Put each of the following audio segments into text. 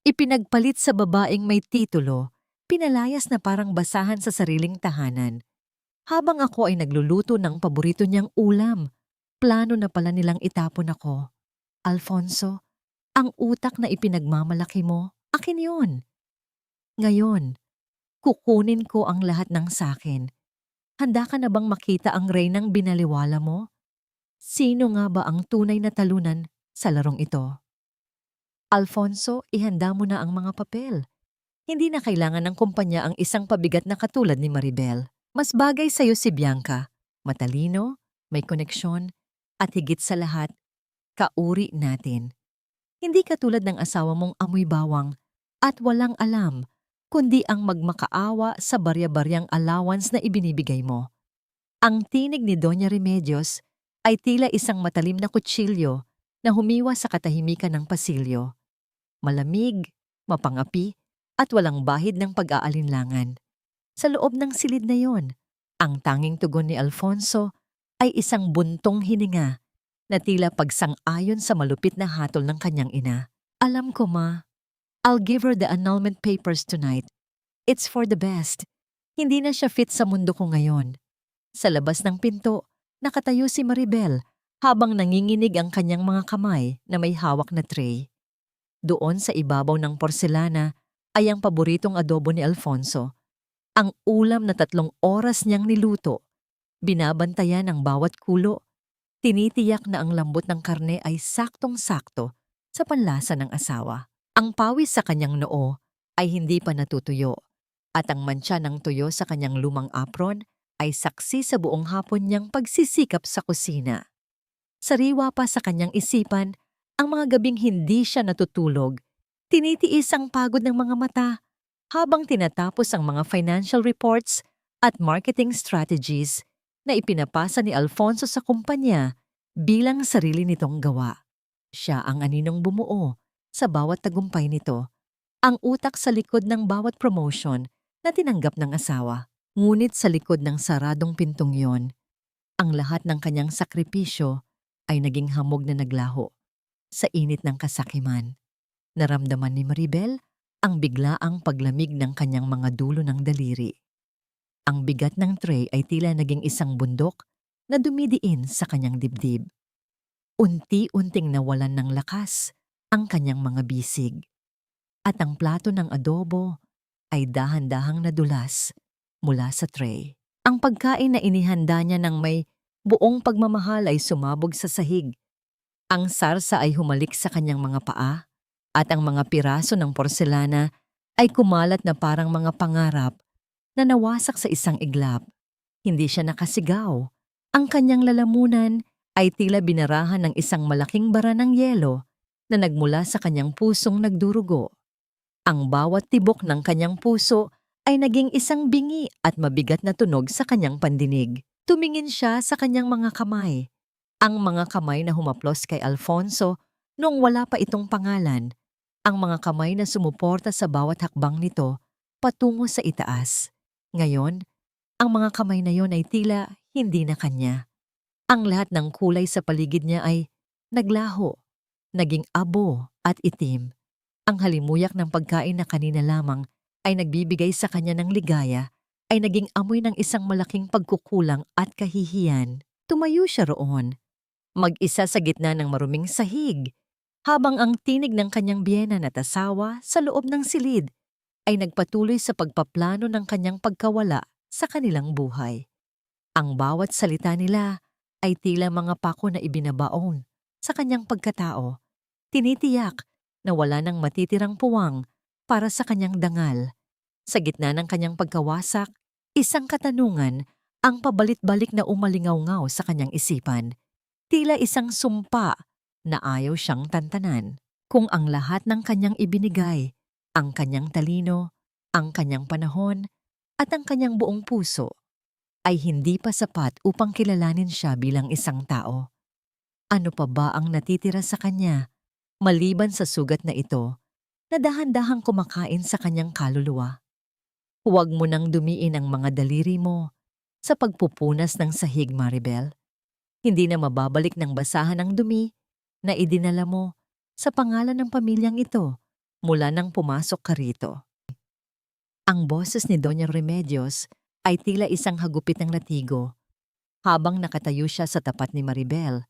Ipinagpalit sa babaeng may titulo, pinalayas na parang basahan sa sariling tahanan. Habang ako ay nagluluto ng paborito niyang ulam, plano na pala nilang itapon ako. Alfonso, ang utak na ipinagmamalaki mo, akin yun. Ngayon, kukunin ko ang lahat ng sakin. Handa ka na bang makita ang reynang binaliwala mo? Sino nga ba ang tunay na talunan sa larong ito? Alfonso, ihanda mo na ang mga papel. Hindi na kailangan ng kumpanya ang isang pabigat na katulad ni Maribel. Mas bagay sa'yo si Bianca. Matalino, may koneksyon, at higit sa lahat, kauri natin. Hindi katulad ng asawa mong amoy bawang at walang alam, kundi ang magmakaawa sa barya-baryang allowance na ibinibigay mo. Ang tinig ni Doña Remedios ay tila isang matalim na kutsilyo na humiwa sa katahimikan ng pasilyo. Malamig, mapangapi, at walang bahid ng pag-aalinlangan. Sa loob ng silid na yon, ang tanging tugon ni Alfonso ay isang buntong hininga na tila pagsang-ayon sa malupit na hatol ng kanyang ina. Alam ko, ma. I'll give her the annulment papers tonight. It's for the best. Hindi na siya fit sa mundo ko ngayon. Sa labas ng pinto, nakatayo si Maribel habang nanginginig ang kanyang mga kamay na may hawak na tray. Doon sa ibabaw ng porselana ay ang paboritong adobo ni Alfonso. Ang ulam na 3 oras niyang niluto. Binabantayan ang bawat kulo. Tinitiyak na ang lambot ng karne ay saktong-sakto sa panlasa ng asawa. Ang pawis sa kanyang noo ay hindi pa natutuyo at ang mantsa ng tuyo sa kanyang lumang apron ay saksi sa buong hapon niyang pagsisikap sa kusina. Sariwa pa sa kanyang isipan ang mga gabing hindi siya natutulog. Tinitiis ang pagod ng mga mata habang tinatapos ang mga financial reports at marketing strategies na ipinapasa ni Alfonso sa kumpanya bilang sarili nitong gawa. Siya ang aninong bumuo sa bawat tagumpay nito, ang utak sa likod ng bawat promotion na tinanggap ng asawa. Ngunit sa likod ng saradong pintong yon, ang lahat ng kanyang sakripisyo ay naging hamog na naglaho sa init ng kasakiman. Naramdaman ni Maribel ang biglaang paglamig ng kanyang mga dulo ng daliri. Ang bigat ng tray ay tila naging isang bundok na dumidiin sa kanyang dibdib. Unti-unting nawalan ng lakas ang kanyang mga bisig. At ang plato ng adobo ay dahan-dahang nadulas mula sa tray. Ang pagkain na inihanda niya ng may buong pagmamahal ay sumabog sa sahig. Ang sarsa ay humalik sa kanyang mga paa at ang mga piraso ng porselana ay kumalat na parang mga pangarap na nawasak sa isang iglap. Hindi siya nakasigaw. Ang kanyang lalamunan ay tila binarahan ng isang malaking bara ng yelo na nagmula sa kanyang pusong nagdurugo. Ang bawat tibok ng kanyang puso ay naging isang bingi at mabigat na tunog sa kanyang pandinig. Tumingin siya sa kanyang mga kamay. Ang mga kamay na humaplos kay Alfonso noong wala pa itong pangalan. Ang mga kamay na sumuporta sa bawat hakbang nito patungo sa itaas. Ngayon, ang mga kamay na yon ay tila hindi na kanya. Ang lahat ng kulay sa paligid niya ay naglaho, naging abo at itim. Ang halimuyak ng pagkain na kanina lamang ay nagbibigay sa kanya ng ligaya ay naging amoy ng isang malaking pagkukulang at kahihiyan. Tumayo siya roon, mag-isa sa gitna ng maruming sahig, habang ang tinig ng kanyang biyenan at asawa sa loob ng silid ay nagpatuloy sa pagpaplano ng kanyang pagkawala sa kanilang buhay. Ang bawat salita nila ay tila mga pako na ibinabaon sa kanyang pagkatao. Tinitiyak na wala nang matitirang puwang para sa kanyang dangal. Sa gitna ng kanyang pagkawasak, isang katanungan ang pabalit-balik na umalingaw-ngaw sa kanyang isipan. Tila isang sumpa na ayaw siyang tantanan. Kung ang lahat ng kanyang ibinigay, ang kanyang talino, ang kanyang panahon, at ang kanyang buong puso, ay hindi pa sapat upang kilalanin siya bilang isang tao. Ano pa ba ang natitira sa kanya, maliban sa sugat na ito, na dahan-dahang kumakain sa kanyang kaluluwa? Huwag mo nang dumiin ang mga daliri mo sa pagpupunas ng sahig, Maribel. Hindi na mababalik ng basahan ng dumi na idinala mo sa pangalan ng pamilyang ito mula nang pumasok ka rito. Ang boses ni Doña Remedios ay tila isang hagupit ng latigo habang nakatayo siya sa tapat ni Maribel.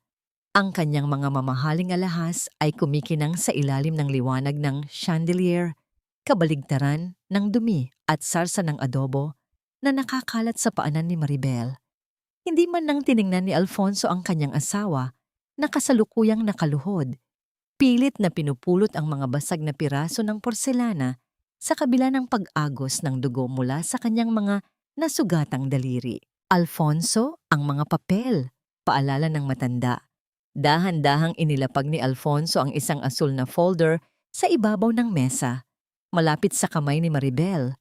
Ang kanyang mga mamahaling alahas ay kumikinang sa ilalim ng liwanag ng chandelier, kabaligtaran ng dumi at sarsa ng adobo na nakakalat sa paanan ni Maribel. Hindi man nang tiningnan ni Alfonso ang kanyang asawa na kasalukuyang nakaluhod. Pilit na pinupulot ang mga basag na piraso ng porselana sa kabila ng pag-agos ng dugo mula sa kanyang mga nasugatang daliri. Alfonso, ang mga papel, paalala ng matanda. Dahan-dahang inilapag ni Alfonso ang isang asul na folder sa ibabaw ng mesa, malapit sa kamay ni Maribel.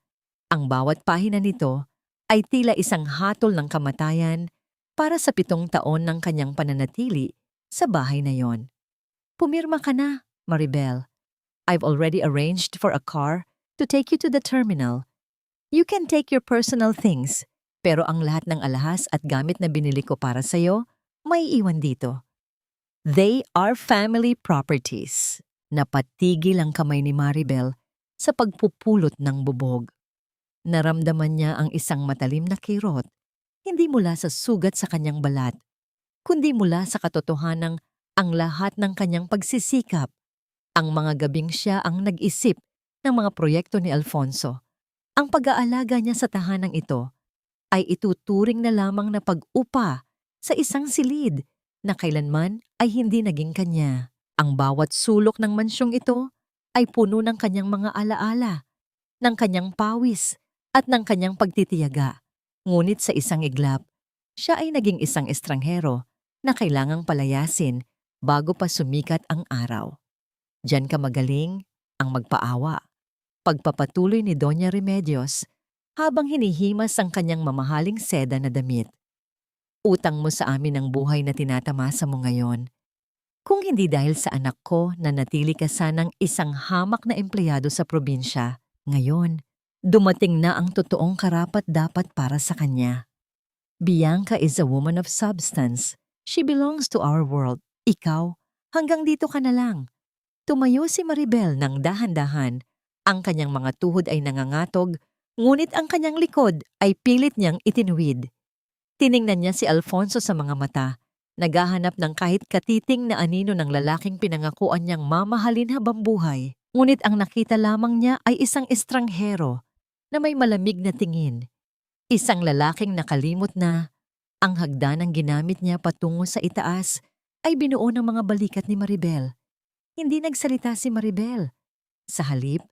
Ang bawat pahina nito ay tila isang hatol ng kamatayan para sa 7 taon ng kanyang pananatili sa bahay na yon. Pumirma ka na, Maribel. I've already arranged for a car to take you to the terminal. You can take your personal things, pero ang lahat ng alahas at gamit na binili ko para sa'yo, may iwan dito. They are family properties. Napatigil ang kamay ni Maribel sa pagpupulot ng bubog. Naramdaman niya ang isang matalim na kirot, hindi mula sa sugat sa kanyang balat, kundi mula sa katotohanang ang lahat ng kanyang pagsisikap. Ang mga gabing siya ang nag-isip ng mga proyekto ni Alfonso. Ang pag-aalaga niya sa tahanang ito ay ituturing na lamang na pag-upa sa isang silid na kailanman ay hindi naging kanya. Ang bawat sulok ng mansyong ito ay puno ng kanyang mga alaala, ng kanyang pawis at ng kanyang pagtitiyaga. Ngunit sa isang iglap, siya ay naging isang estranghero na kailangang palayasin bago pa sumikat ang araw. Diyan ka magaling ang magpaawa. Pagpapatuloy ni Doña Remedios habang hinihimas ang kanyang mamahaling seda na damit. Utang mo sa amin ang buhay na tinatamasa mo ngayon. Kung hindi dahil sa anak ko na natili ka sanang isang hamak na empleyado sa probinsya, ngayon, dumating na ang totoong karapat-dapat para sa kanya. Bianca is a woman of substance. She belongs to our world. Ikaw, hanggang dito ka na lang. Tumayo si Maribel ng dahan-dahan. Ang kanyang mga tuhod ay nangangatog, ngunit ang kanyang likod ay pilit niyang itinuwid. Tiningnan niya si Alfonso sa mga mata, naghahanap ng kahit katiting na anino ng lalaking pinangakuan niyang mamahalin habang buhay. Ngunit ang nakita lamang niya ay isang estranghero na may malamig na tingin. Isang lalaking nakalimot na ang hagdanang ginamit niya patungo sa itaas ay binuo ng mga balikat ni Maribel. Hindi nagsalita si Maribel. Sa halip,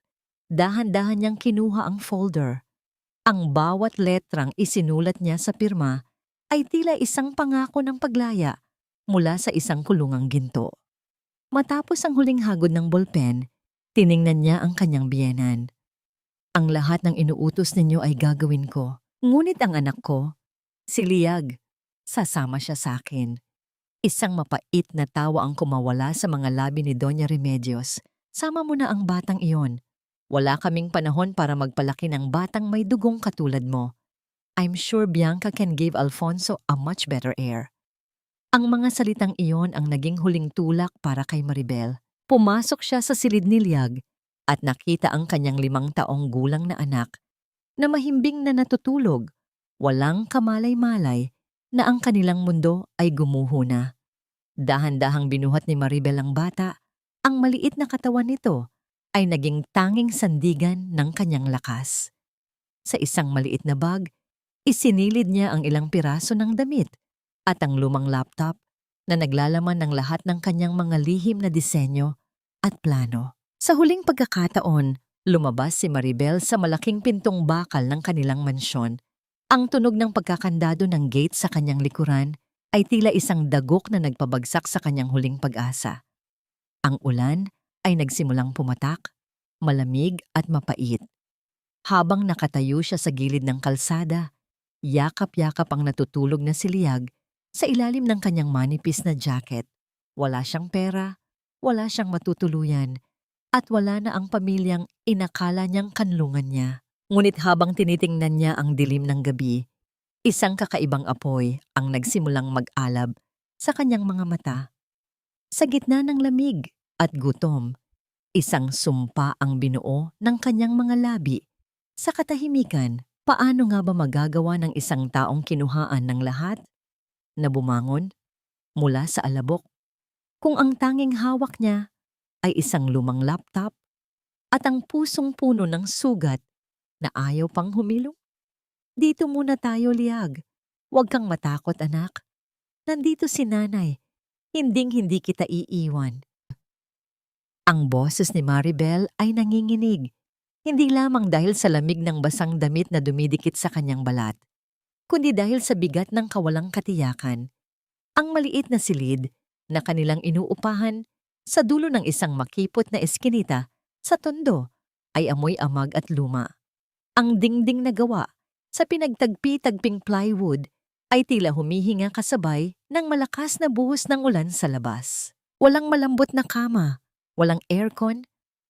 dahan-dahan niyang kinuha ang folder. Ang bawat letrang isinulat niya sa pirma ay tila isang pangako ng paglaya mula sa isang kulungang ginto. Matapos ang huling hagod ng bolpen, tiningnan niya ang kanyang biyenan. Ang lahat ng inuutos ninyo ay gagawin ko. Ngunit ang anak ko, si Liag, sasama siya sa akin. Isang mapait na tawa ang kumawala sa mga labi ni Doña Remedios. Sama mo na ang batang iyon. Wala kaming panahon para magpalaki ng batang may dugong katulad mo. I'm sure Bianca can give Alfonso a much better heir. Ang mga salitang iyon ang naging huling tulak para kay Maribel. Pumasok siya sa silid ni Liag at nakita ang kanyang 5 taong gulang na anak na mahimbing na natutulog, walang kamalay-malay na ang kanilang mundo ay gumuho na. Dahan-dahang binuhat ni Maribel ang bata, ang maliit na katawan nito ay naging tanging sandigan ng kanyang lakas. Sa isang maliit na bag, isinilid niya ang ilang piraso ng damit at ang lumang laptop na naglalaman ng lahat ng kanyang mga lihim na disenyo at plano. Sa huling pagkakataon, lumabas si Maribel sa malaking pintong bakal ng kanilang mansyon. Ang tunog ng pagkakandado ng gate sa kanyang likuran ay tila isang dagok na nagpabagsak sa kanyang huling pag-asa. Ang ulan ay nagsimulang pumatak, malamig at mapait. Habang nakatayo siya sa gilid ng kalsada, yakap-yakap ang natutulog na si Liag sa ilalim ng kanyang manipis na jacket. Wala siyang pera, wala siyang matutuluyan, at wala na ang pamilyang inakala niyang kanlungan niya. Ngunit habang tinitingnan niya ang dilim ng gabi, isang kakaibang apoy ang nagsimulang mag-alab sa kanyang mga mata. Sa gitna ng lamig at gutom, Isang sumpa ang binuo ng kanyang mga labi. Sa katahimikan, paano nga ba magagawa ng isang taong kinuhaan ng lahat na bumangon mula sa alabok kung ang tanging hawak niya ay isang lumang laptop at ang pusong puno ng sugat na ayaw pang humilom? Dito muna tayo, Liag. Huwag kang matakot, anak. Nandito si nanay. Hinding-hindi kita iiwan. Ang boses ni Maribel ay nanginginig. Hindi lamang dahil sa lamig ng basang damit na dumidikit sa kanyang balat, kundi dahil sa bigat ng kawalang katiyakan. Ang maliit na silid na kanilang inuupahan sa dulo ng isang makipot na eskinita sa tondo ay amoy amag at luma. Ang dingding na gawa sa pinagtagpi-tagping plywood ay tila humihinga kasabay ng malakas na buhos ng ulan sa labas. Walang malambot na kama, walang aircon,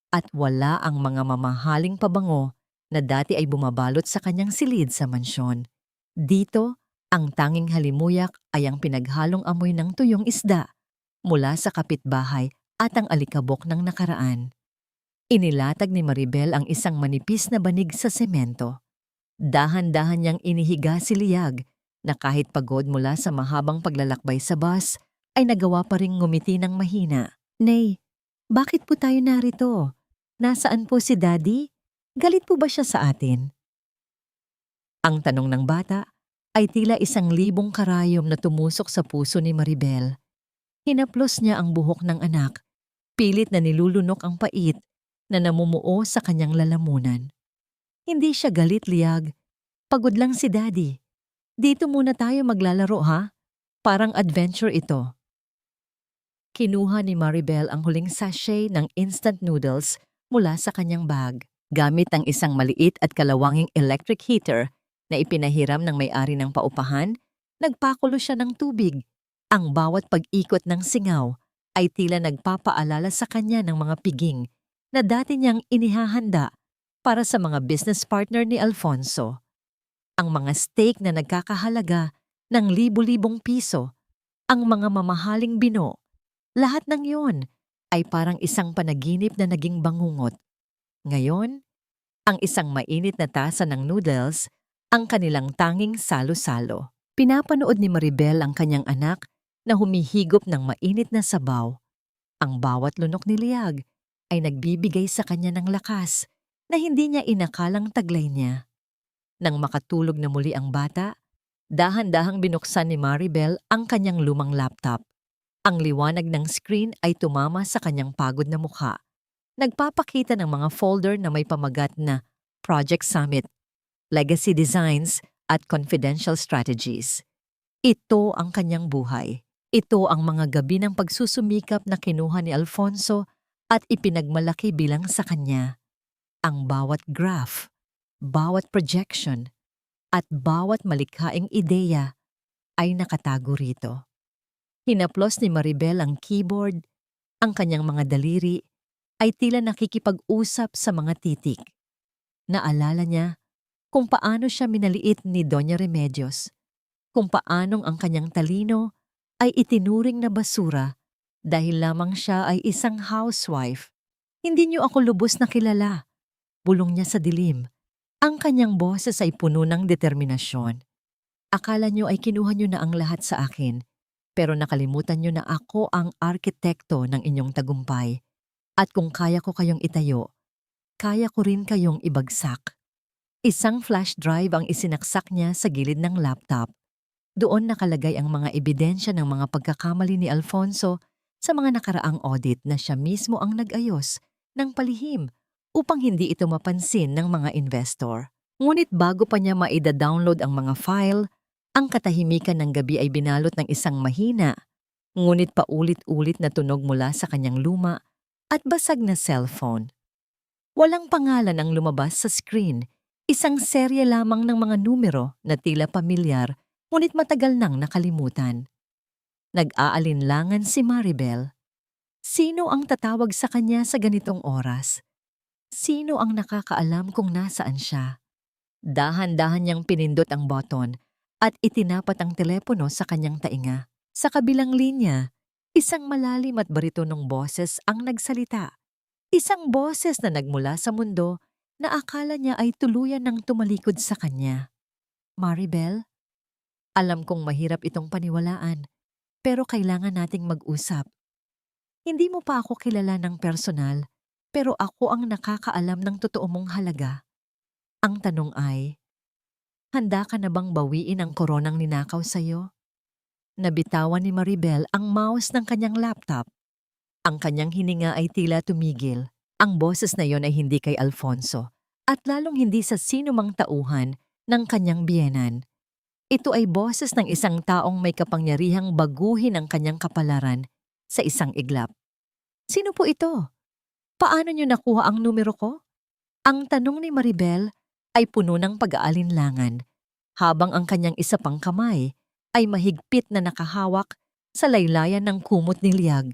at wala ang mga mamahaling pabango na dati ay bumabalot sa kanyang silid sa mansyon. Dito, ang tanging halimuyak ay ang pinaghalong amoy ng tuyong isda mula sa kapitbahay at ang alikabok ng nakaraan. Inilatag ni Maribel ang isang manipis na banig sa semento. Dahan-dahan niyang inihiga si Liag na kahit pagod mula sa mahabang paglalakbay sa bus, ay nagawa pa ring ngumiti ng mahina. Nay, bakit po tayo narito? Nasaan po si Daddy? Galit po ba siya sa atin? Ang tanong ng bata ay tila 1,000 karayom na tumusok sa puso ni Maribel. Hinaplos niya ang buhok ng anak, pilit na nilulunok ang pait na namumuo sa kanyang lalamunan. Hindi siya galit, Liag. Pagod lang si Daddy. Dito muna tayo maglalaro, ha? Parang adventure ito. Kinuha ni Maribel ang huling sachet ng instant noodles mula sa kanyang bag. Gamit ang isang maliit at kalawanging electric heater na ipinahiram ng may-ari ng paupahan, nagpakulo siya ng tubig. Ang bawat pag-ikot ng singaw ay tila nagpapaalala sa kanya ng mga piging na dati niyang inihahanda para sa mga business partner ni Alfonso. Ang mga steak na nagkakahalaga ng libu-libong piso, ang mga mamahaling bino, lahat ng yon ay parang isang panaginip na naging bangungot. Ngayon, ang isang mainit na tasa ng noodles, ang kanilang tanging salo-salo. Pinapanood ni Maribel ang kanyang anak na humihigop ng mainit na sabaw. Ang bawat lunok ni Liag ay nagbibigay sa kanya ng lakas na hindi niya inakalang taglay niya. Nang makatulog na muli ang bata, dahan-dahang binuksan ni Maribel ang kanyang lumang laptop. Ang liwanag ng screen ay tumama sa kanyang pagod na mukha. Nagpapakita ng mga folder na may pamagat na Project Summit, Legacy Designs at Confidential Strategies. Ito ang kanyang buhay. Ito ang mga gabi ng pagsusumikap na kinuha ni Alfonso at ipinagmalaki bilang sa kanya. Ang bawat graph, bawat projection, at bawat malikhaing ideya ay nakatago rito. Hinaplos ni Maribel ang keyboard, ang kanyang mga daliri ay tila nakikipag-usap sa mga titik. Naalala niya kung paano siya minaliit ni Doña Remedios, kung paanong ang kanyang talino ay itinuring na basura dahil lamang siya ay isang housewife. Hindi niyo ako lubos na kilala, bulong niya sa dilim. Ang kanyang boses ay puno ng determinasyon. Akala niyo ay kinuha niyo na ang lahat sa akin, pero nakalimutan niyo na ako ang arkitekto ng inyong tagumpay. At kung kaya ko kayong itayo, kaya ko rin kayong ibagsak. Isang flash drive ang isinaksak niya sa gilid ng laptop. Doon nakalagay ang mga ebidensya ng mga pagkakamali ni Alfonso sa mga nakaraang audit na siya mismo ang nag-ayos ng palihim upang hindi ito mapansin ng mga investor. Ngunit bago pa niya maida-download ang mga file, ang katahimikan ng gabi ay binalot ng isang mahina, ngunit paulit-ulit na tunog mula sa kanyang luma at basag na cellphone. Walang pangalan ang lumabas sa screen, isang serye lamang ng mga numero na tila pamilyar ngunit matagal nang nakalimutan. Nag-aalinlangan si Maribel. Sino ang tatawag sa kanya sa ganitong oras? Sino ang nakakaalam kung nasaan siya? Dahan-dahan niyang pinindot ang button at itinapat ang telepono sa kanyang tainga. Sa kabilang linya, isang malalim at baritonong boses ang nagsalita. Isang boses na nagmula sa mundo na akala niya ay tuluyan ng tumalikod sa kanya. Maribel, alam kong mahirap itong paniwalaan, pero kailangan nating mag-usap. Hindi mo pa ako kilala ng personal, pero ako ang nakakaalam ng totoo mong halaga. Ang tanong ay, handa ka na bang bawiin ang koronang ninakaw sa'yo? Nabitawan ni Maribel ang mouse ng kanyang laptop. Ang kanyang hininga ay tila tumigil. Ang boses na yon ay hindi kay Alfonso at lalong hindi sa sinumang tauhan ng kanyang biyenan. Ito ay boses ng isang taong may kapangyarihang baguhin ang kanyang kapalaran sa isang iglap. Sino po ito? Paano niyo nakuha ang numero ko? Ang tanong ni Maribel ay puno ng pag-aalinlangan habang ang kanyang isa pang kamay ay mahigpit na nakahawak sa laylayan ng kumot ni Liag.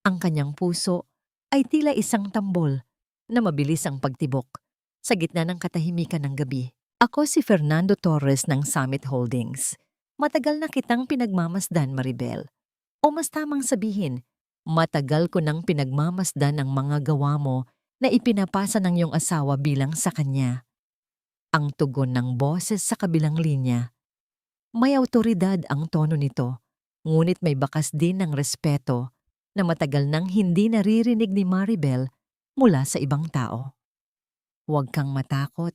Ang kanyang puso ay tila isang tambol na mabilis ang pagtibok sa gitna ng katahimikan ng gabi. Ako si Fernando Torres ng Summit Holdings. Matagal na kitang pinagmamasdan, Maribel. O mas tamang sabihin, matagal ko nang pinagmamasdan ang mga gawa mo na ipinapasa ng iyong asawa bilang sa kanya. Ang tugon ng boses sa kabilang linya. May awtoridad ang tono nito, ngunit may bakas din ng respeto na matagal nang hindi naririnig ni Maribel mula sa ibang tao. Huwag kang matakot.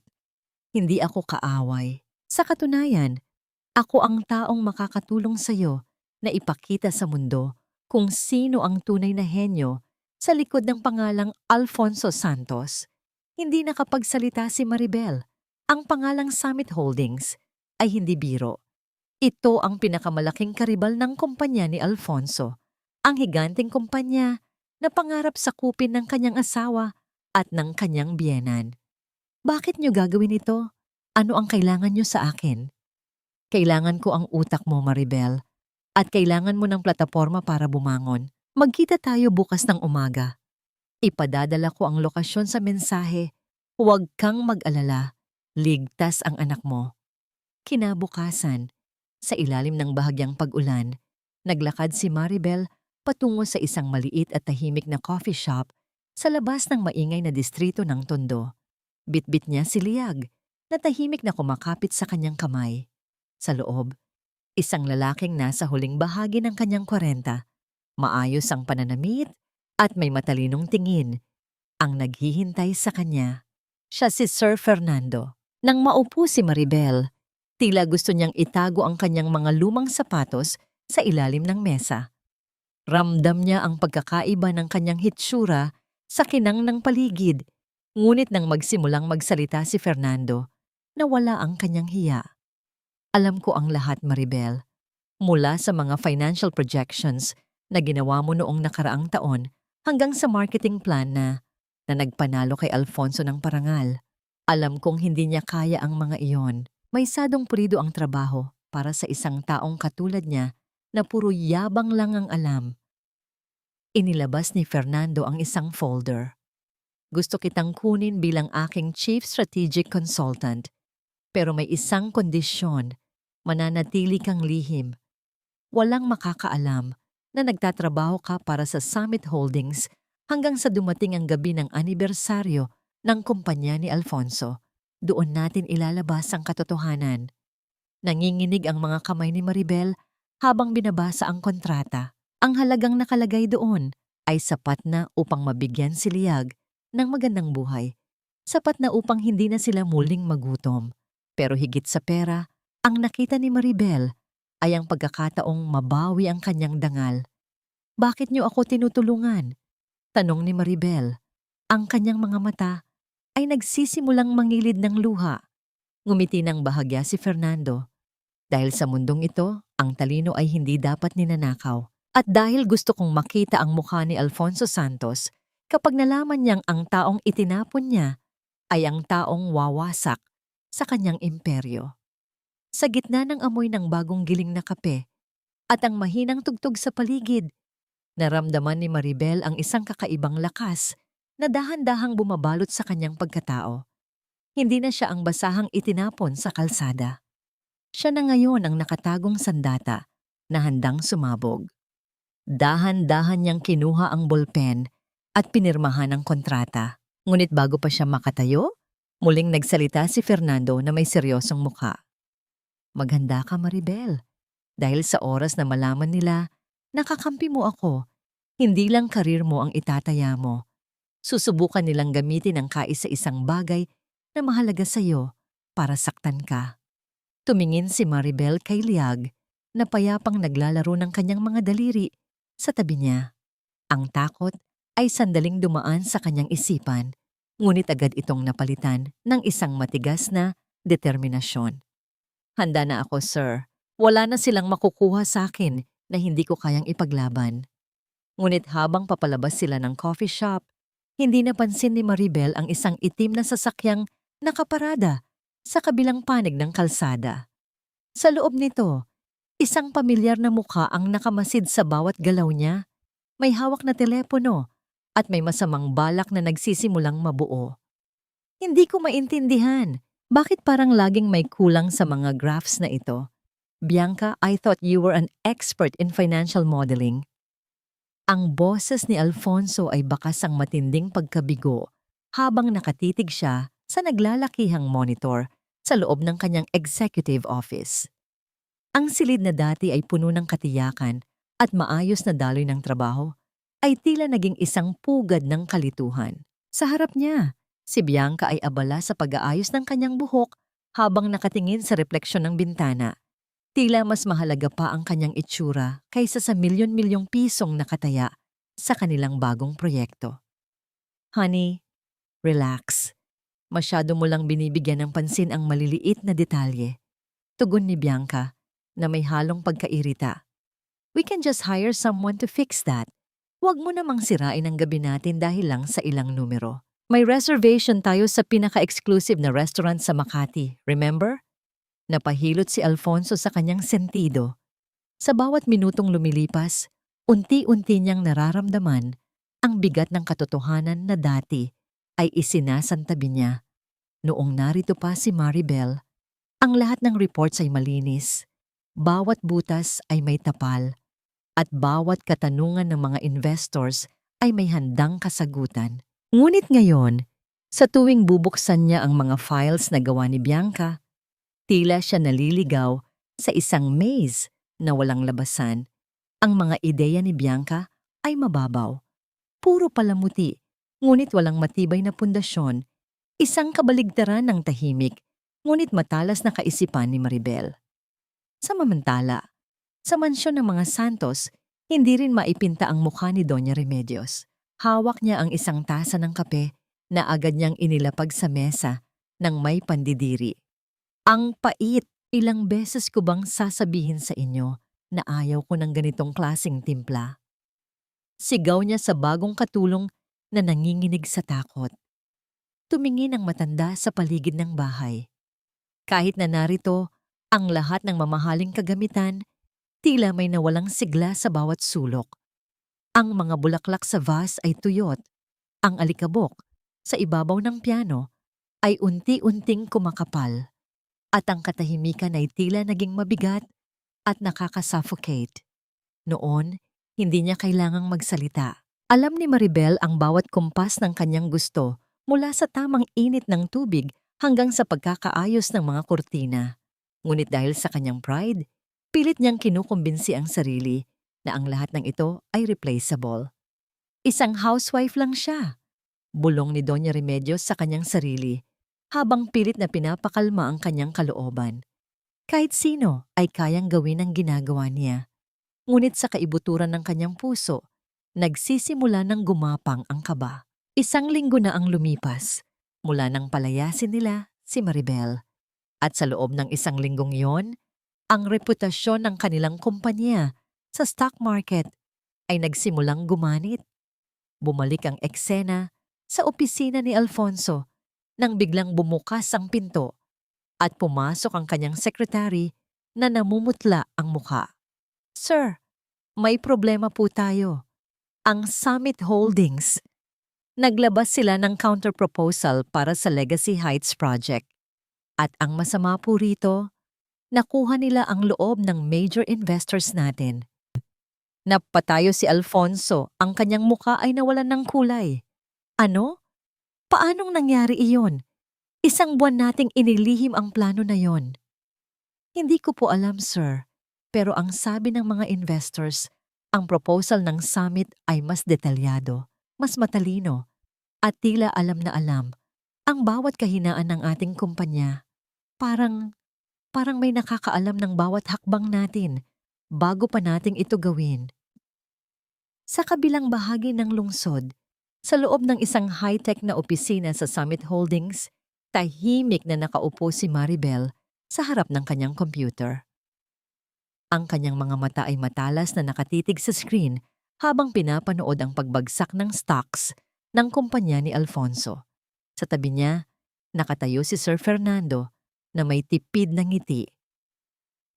Hindi ako kaaway. Sa katunayan, ako ang taong makakatulong sa iyo na ipakita sa mundo kung sino ang tunay na henyo sa likod ng pangalang Alfonso Santos. Hindi nakapagsalita si Maribel. Ang pangalang Summit Holdings ay hindi biro. Ito ang pinakamalaking karibal ng kumpanya ni Alfonso, ang higanteng kumpanya na pangarap sakupin ng kanyang asawa at ng kanyang biyenan. Bakit niyo gagawin ito? Ano ang kailangan niyo sa akin? Kailangan ko ang utak mo, Maribel, at kailangan mo ng plataporma para bumangon. Magkita tayo bukas ng umaga. Ipadadala ko ang lokasyon sa mensahe. Huwag kang mag-alala. Ligtas ang anak mo. Kinabukasan, sa ilalim ng bahagyang pag-ulan, naglakad si Maribel patungo sa isang maliit at tahimik na coffee shop sa labas ng maingay na distrito ng Tondo. Bitbit niya si Liag, na tahimik na kumakapit sa kanyang kamay. Sa loob, isang lalaking nasa huling bahagi ng kanyang 40, maayos ang pananamit at may matalinong tingin, ang naghihintay sa kanya. Siya si Sir Fernando. Nang maupo si Maribel, tila gusto niyang itago ang kanyang mga lumang sapatos sa ilalim ng mesa. Ramdam niya ang pagkakaiba ng kanyang hitsura sa kinang ng paligid, ngunit nang magsimulang magsalita si Fernando, nawala ang kanyang hiya. Alam ko ang lahat, Maribel. Mula sa mga financial projections na ginawa mo noong nakaraang taon hanggang sa marketing plan na nagpanalo kay Alfonso ng parangal. Alam kong hindi niya kaya ang mga iyon. May sadong pulido ang trabaho para sa isang taong katulad niya na puro yabang lang ang alam. Inilabas ni Fernando ang isang folder. Gusto kitang kunin bilang aking Chief Strategic Consultant, pero may isang kondisyon, mananatili kang lihim. Walang makakaalam na nagtatrabaho ka para sa Summit Holdings hanggang sa dumating ang gabi ng anibersaryo ng kumpanya ni Alfonso. Doon natin ilalabas ang katotohanan. Nanginginig ang mga kamay ni Maribel habang binabasa ang kontrata. Ang halagang nakalagay doon ay sapat na upang mabigyan si Liag ng magandang buhay. Sapat na upang hindi na sila muling magutom. Pero higit sa pera, ang nakita ni Maribel ay ang pagkakataong mabawi ang kanyang dangal. Bakit niyo ako tinutulungan? Tanong ni Maribel. Ang kanyang mga mata ay nagsisimulang mangilid ng luha. Ngumiti ng bahagya si Fernando. Dahil sa mundong ito, ang talino ay hindi dapat ninanakaw. At dahil gusto kong makita ang mukha ni Alfonso Santos, kapag nalaman niyang ang taong itinapon niya ay ang taong wawasak sa kanyang imperyo. Sa gitna ng amoy ng bagong giling na kape at ang mahinang tugtog sa paligid, naramdaman ni Maribel ang isang kakaibang lakas na dahan-dahang bumabalot sa kanyang pagkatao. Hindi na siya ang basahang itinapon sa kalsada. Siya na ngayon ang nakatagong sandata na handang sumabog. Dahan-dahan niyang kinuha ang bolpen at pinirmahan ang kontrata. Ngunit bago pa siya makatayo, muling nagsalita si Fernando na may seryosong mukha. Maghanda ka, Maribel. Dahil sa oras na malaman nila, nakakampi mo ako. Hindi lang karir mo ang itataya mo. Susubukan nilang gamitin ang kaisa-isang bagay na mahalaga sa iyo para saktan ka. Tumingin si Maribel kay Liag na payapang naglalaro ng kanyang mga daliri sa tabi niya. Ang takot ay sandaling dumaan sa kanyang isipan, ngunit agad itong napalitan ng isang matigas na determinasyon. Handa na ako, sir. Wala na silang makukuha sa akin na hindi ko kayang ipaglaban. Ngunit habang papalabas sila ng coffee shop, hindi napansin ni Maribel ang isang itim na sasakyang nakaparada sa kabilang panig ng kalsada. Sa loob nito, isang pamilyar na mukha ang nakamasid sa bawat galaw niya. May hawak na telepono at may masamang balak na nagsisimulang mabuo. Hindi ko maintindihan. Bakit parang laging may kulang sa mga graphs na ito? Bianca, I thought you were an expert in financial modeling. Ang boses ni Alfonso ay bakas ang matinding pagkabigo habang nakatitig siya sa naglalakihang monitor sa loob ng kanyang executive office. Ang silid na dati ay puno ng katiyakan at maayos na daloy ng trabaho ay tila naging isang pugad ng kalituhan. Sa harap niya, si Bianca ay abala sa pag-aayos ng kanyang buhok habang nakatingin sa refleksyon ng bintana. Tila mas mahalaga pa ang kanyang itsura kaysa sa milyon-milyong pisong nakataya sa kanilang bagong proyekto. Honey, relax. Masyado mo lang binibigyan ng pansin ang maliliit na detalye. Tugon ni Bianca na may halong pagkairita. We can just hire someone to fix that. Huwag mo namang sirain ang gabi natin dahil lang sa ilang numero. May reservation tayo sa pinaka-exclusive na restaurant sa Makati, remember? Napahilot si Alfonso sa kanyang sentido. Sa bawat minutong lumilipas, unti-unti niyang nararamdaman ang bigat ng katotohanan na dati ay isinasantabi niya. Noong narito pa si Maribel, ang lahat ng reports ay malinis, bawat butas ay may tapal, at bawat katanungan ng mga investors ay may handang kasagutan. Ngunit ngayon, sa tuwing bubuksan niya ang mga files na gawa ni Bianca, tila siya naliligaw sa isang maze na walang labasan. Ang mga ideya ni Bianca ay mababaw. Puro palamuti, ngunit walang matibay na pundasyon. Isang kabaligtaran ng tahimik, ngunit matalas na kaisipan ni Maribel. Samantala, sa mansyon ng mga Santos, hindi rin maipinta ang mukha ni Doña Remedios. Hawak niya ang isang tasa ng kape na agad niyang inilapag sa mesa ng may pandidiri. Ang pait, ilang beses ko bang sasabihin sa inyo na ayaw ko ng ganitong klaseng timpla? Sigaw niya sa bagong katulong na nanginginig sa takot. Tumingin ang matanda sa paligid ng bahay. Kahit na narito ang lahat ng mamahaling kagamitan, tila may nawalang sigla sa bawat sulok. Ang mga bulaklak sa vase ay tuyot. Ang alikabok sa ibabaw ng piano ay unti-unting kumakapal. At ang katahimikan ay tila naging mabigat at nakakasuffocate. Noon, hindi niya kailangang magsalita. Alam ni Maribel ang bawat kumpas ng kanyang gusto mula sa tamang init ng tubig hanggang sa pagkakaayos ng mga kurtina. Ngunit dahil sa kanyang pride, pilit niyang kinukumbinsi ang sarili na ang lahat ng ito ay replaceable. Isang housewife lang siya. Bulong ni Doña Remedios sa kanyang sarili habang pilit na pinapakalma ang kanyang kalooban. Kahit sino ay kayang gawin ang ginagawa niya. Ngunit sa kaibuturan ng kanyang puso, nagsisimula ng gumapang ang kaba. Isang linggo na ang lumipas mula nang palayasin nila si Maribel. At sa loob ng isang linggong iyon, ang reputasyon ng kanilang kumpanya sa stock market ay nagsimulang gumanit. Bumalik ang eksena sa opisina ni Alfonso nang biglang bumukas ang pinto at pumasok ang kanyang sekretary na namumutla ang mukha. Sir, may problema po tayo. Ang Summit Holdings. Naglabas sila ng counterproposal para sa Legacy Heights project. At ang masama po rito, nakuha nila ang loob ng major investors natin. Napatayo si Alfonso, ang kanyang muka ay nawalan ng kulay. Ano? Paanong nangyari iyon? Isang buwan nating inilihim ang plano na yon. Hindi ko po alam, sir. Pero ang sabi ng mga investors, ang proposal ng summit ay mas detalyado, mas matalino, at tila alam na alam ang bawat kahinaan ng ating kumpanya. Parang, parang may nakakaalam ng bawat hakbang natin bago pa nating ito gawin. Sa kabilang bahagi ng lungsod, sa loob ng isang high-tech na opisina sa Summit Holdings, tahimik na nakaupo si Maribel sa harap ng kanyang computer. Ang kanyang mga mata ay matalas na nakatitig sa screen habang pinapanood ang pagbagsak ng stocks ng kumpanya ni Alfonso. Sa tabi niya, nakatayo si Sir Fernando na may tipid na ngiti.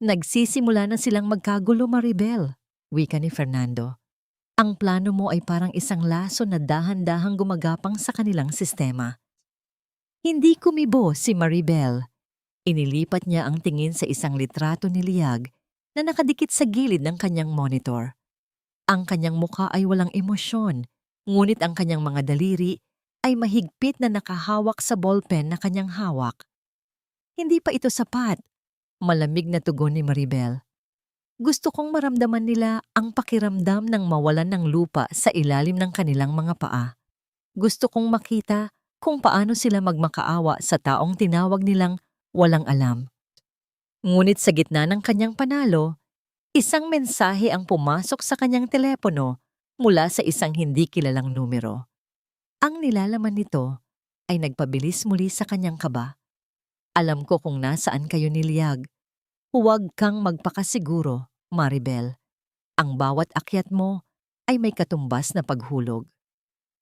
Nagsisimula na silang magkagulo, Maribel, wika ni Fernando. Ang plano mo ay parang isang laso na dahan-dahang gumagapang sa kanilang sistema. Hindi kumibo si Maribel. Inilipat niya ang tingin sa isang litrato ni Liag na nakadikit sa gilid ng kanyang monitor. Ang kanyang mukha ay walang emosyon, ngunit ang kanyang mga daliri ay mahigpit na nakahawak sa ballpen na kanyang hawak. Hindi pa ito sapat, malamig na tugon ni Maribel. Gusto kong maramdaman nila ang pakiramdam ng mawalan ng lupa sa ilalim ng kanilang mga paa. Gusto kong makita kung paano sila magmakaawa sa taong tinawag nilang walang alam. Ngunit sa gitna ng kanyang panalo, isang mensahe ang pumasok sa kanyang telepono mula sa isang hindi kilalang numero. Ang nilalaman nito ay nagpabilis muli sa kanyang kaba. Alam ko kung nasaan kayo ni Liag. Huwag kang magpakasiguro, Maribel. Ang bawat akyat mo ay may katumbas na paghulog.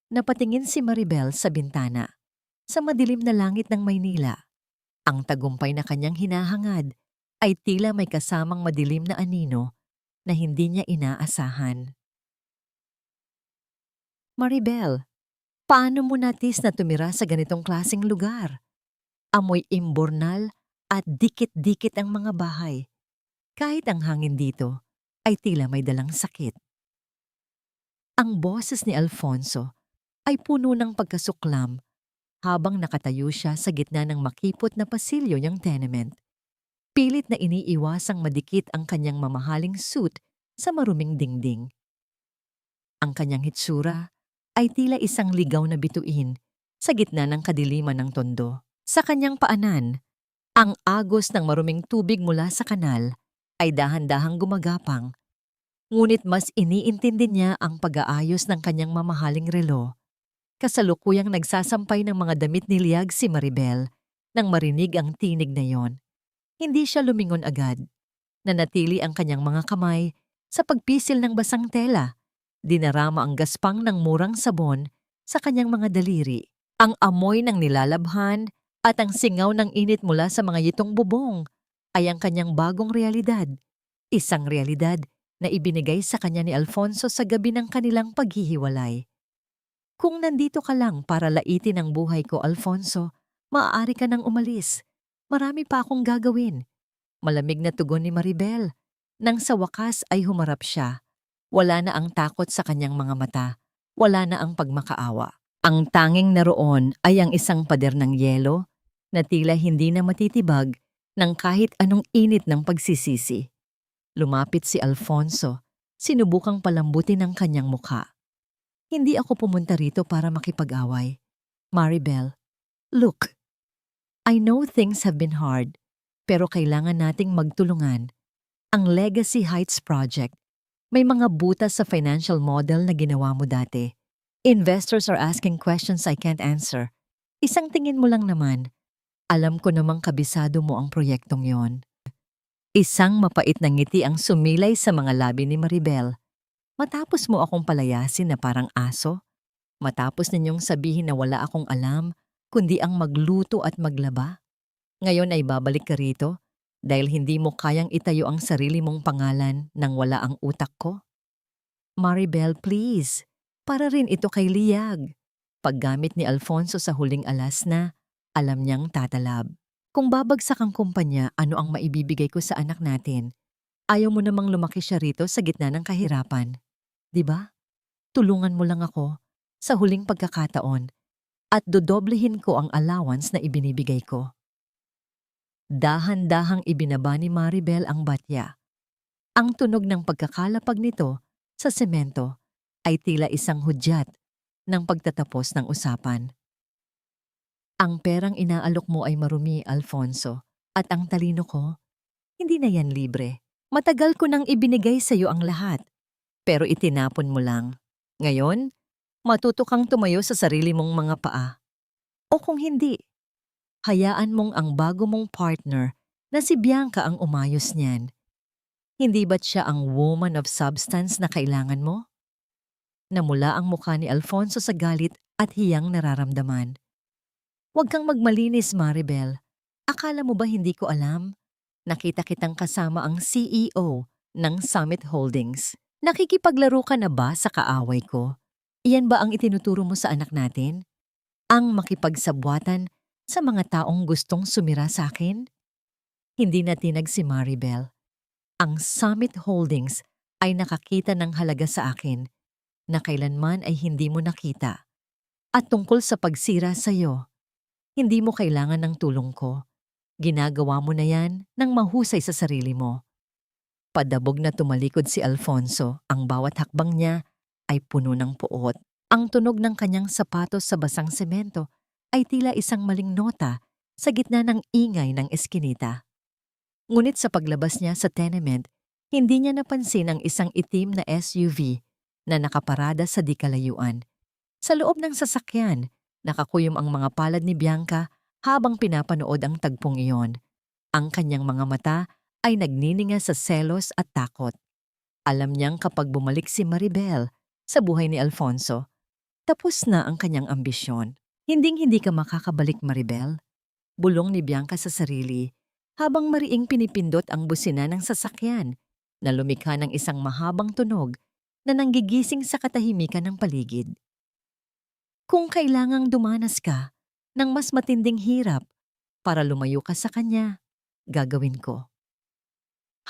Napatingin si Maribel sa bintana, sa madilim na langit ng Maynila. Ang tagumpay na kanyang hinahangad ay tila may kasamang madilim na anino na hindi niya inaasahan. Maribel, paano mo natis na tumira sa ganitong klaseng lugar? Amoy imbornal at dikit-dikit ang mga bahay. Kahit ang hangin dito ay tila may dalang sakit. Ang boses ni Alfonso ay puno ng pagkasuklam habang nakatayo siya sa gitna ng makipot na pasilyo niyang tenement. Pilit na iniiwasang madikit ang kanyang mamahaling suit sa maruming dingding. Ang kanyang hitsura ay tila isang ligaw na bituin sa gitna ng kadiliman ng tondo. Sa kanyang paanan, ang agos ng maruming tubig mula sa kanal ay dahan-dahang gumagapang, ngunit mas iniintindi niya ang pag-aayos ng kanyang mamahaling relo. Kasalukuyang nagsasampay ng mga damit ni Liag si Maribel nang marinig ang tinig na yon. Hindi siya lumingon agad. Nanatili ang kanyang mga kamay sa pagpisil ng basang tela. Dinarama ang gaspang ng murang sabon sa kanyang mga daliri. Ang amoy ng nilalabhan at ang singaw ng init mula sa mga yitong bubong ay ang kanyang bagong realidad. Isang realidad na ibinigay sa kanya ni Alfonso sa gabi ng kanilang paghihiwalay. Kung nandito ka lang para laitin ang buhay ko, Alfonso, maaari ka nang umalis. Marami pa akong gagawin. Malamig na tugon ni Maribel. Nang sa wakas ay humarap siya. Wala na ang takot sa kanyang mga mata. Wala na ang pagmakaawa. Ang tanging naroon ay ang isang pader ng yelo na tila hindi na matitibag ng kahit anong init ng pagsisisi. Lumapit si Alfonso, sinubukang palambutin ang kanyang mukha. Hindi ako pumunta rito para makipag-away. Maribel, look, I know things have been hard, pero kailangan nating magtulungan. Ang Legacy Heights Project, may mga butas sa financial model na ginawa mo dati. Investors are asking questions I can't answer. Isang tingin mo lang naman. Alam ko namang kabisado mo ang proyektong yon. Isang mapait na ngiti ang sumilay sa mga labi ni Maribel. Matapos mo akong palayasin na parang aso? Matapos ninyong sabihin na wala akong alam, kundi ang magluto at maglaba? Ngayon ay babalik ka rito dahil hindi mo kayang itayo ang sarili mong pangalan nang wala ang utak ko? Maribel, please. Para rin ito kay Liag. Paggamit ni Alfonso sa huling alas na, alam niyang tatalab. Kung babagsak ang kumpanya, ano ang maibibigay ko sa anak natin? Ayaw mo namang lumaki siya rito sa gitna ng kahirapan. 'Di ba? Tulungan mo lang ako sa huling pagkakataon at dodoblehin ko ang allowance na ibinibigay ko. Dahan-dahang ibinaba ni Maribel ang batya. Ang tunog ng pagkakalapag nito sa semento ay tila isang hudyat ng pagtatapos ng usapan. Ang perang inaalok mo ay marumi, Alfonso, at ang talino ko, hindi na yan libre. Matagal ko nang ibinigay sa iyo ang lahat, pero itinapon mo lang. Ngayon, matuto kang tumayo sa sarili mong mga paa. O kung hindi, hayaan mong ang bago mong partner na si Bianca ang umayos niyan. Hindi ba't siya ang woman of substance na kailangan mo? Namula ang mukha ni Alfonso sa galit at hiyang nararamdaman. Huwag kang magmalinis, Maribel. Akala mo ba hindi ko alam? Nakita kitang kasama ang CEO ng Summit Holdings. Nakikipaglaro ka na ba sa kaaway ko? Iyan ba ang itinuturo mo sa anak natin? Ang makipagsabwatan sa mga taong gustong sumira sa akin? Hindi natinag si Maribel. Ang Summit Holdings ay nakakita ng halaga sa akin na kailanman ay hindi mo nakita. At tungkol sa pagsira sa iyo, hindi mo kailangan ng tulong ko. Ginagawa mo na yan ng mahusay sa sarili mo. Padabog na tumalikod si Alfonso, ang bawat hakbang niya ay puno ng puot. Ang tunog ng kanyang sapatos sa basang semento ay tila isang maling nota sa gitna ng ingay ng eskinita. Ngunit sa paglabas niya sa tenement, hindi niya napansin ang isang itim na SUV na nakaparada sa di kalayuan. Sa loob ng sasakyan, nakakuyom ang mga palad ni Bianca habang pinapanood ang tagpong iyon. Ang kanyang mga mata ay nagnininga sa selos at takot. Alam niyang kapag bumalik si Maribel sa buhay ni Alfonso, tapos na ang kanyang ambisyon. Hinding-hindi ka makakabalik, Maribel. Bulong ni Bianca sa sarili habang mariing pinipindot ang busina ng sasakyan na lumikha ng isang mahabang tunog na nanggigising sa katahimikan ng paligid. Kung kailangang dumanas ka ng mas matinding hirap para lumayo ka sa kanya, gagawin ko.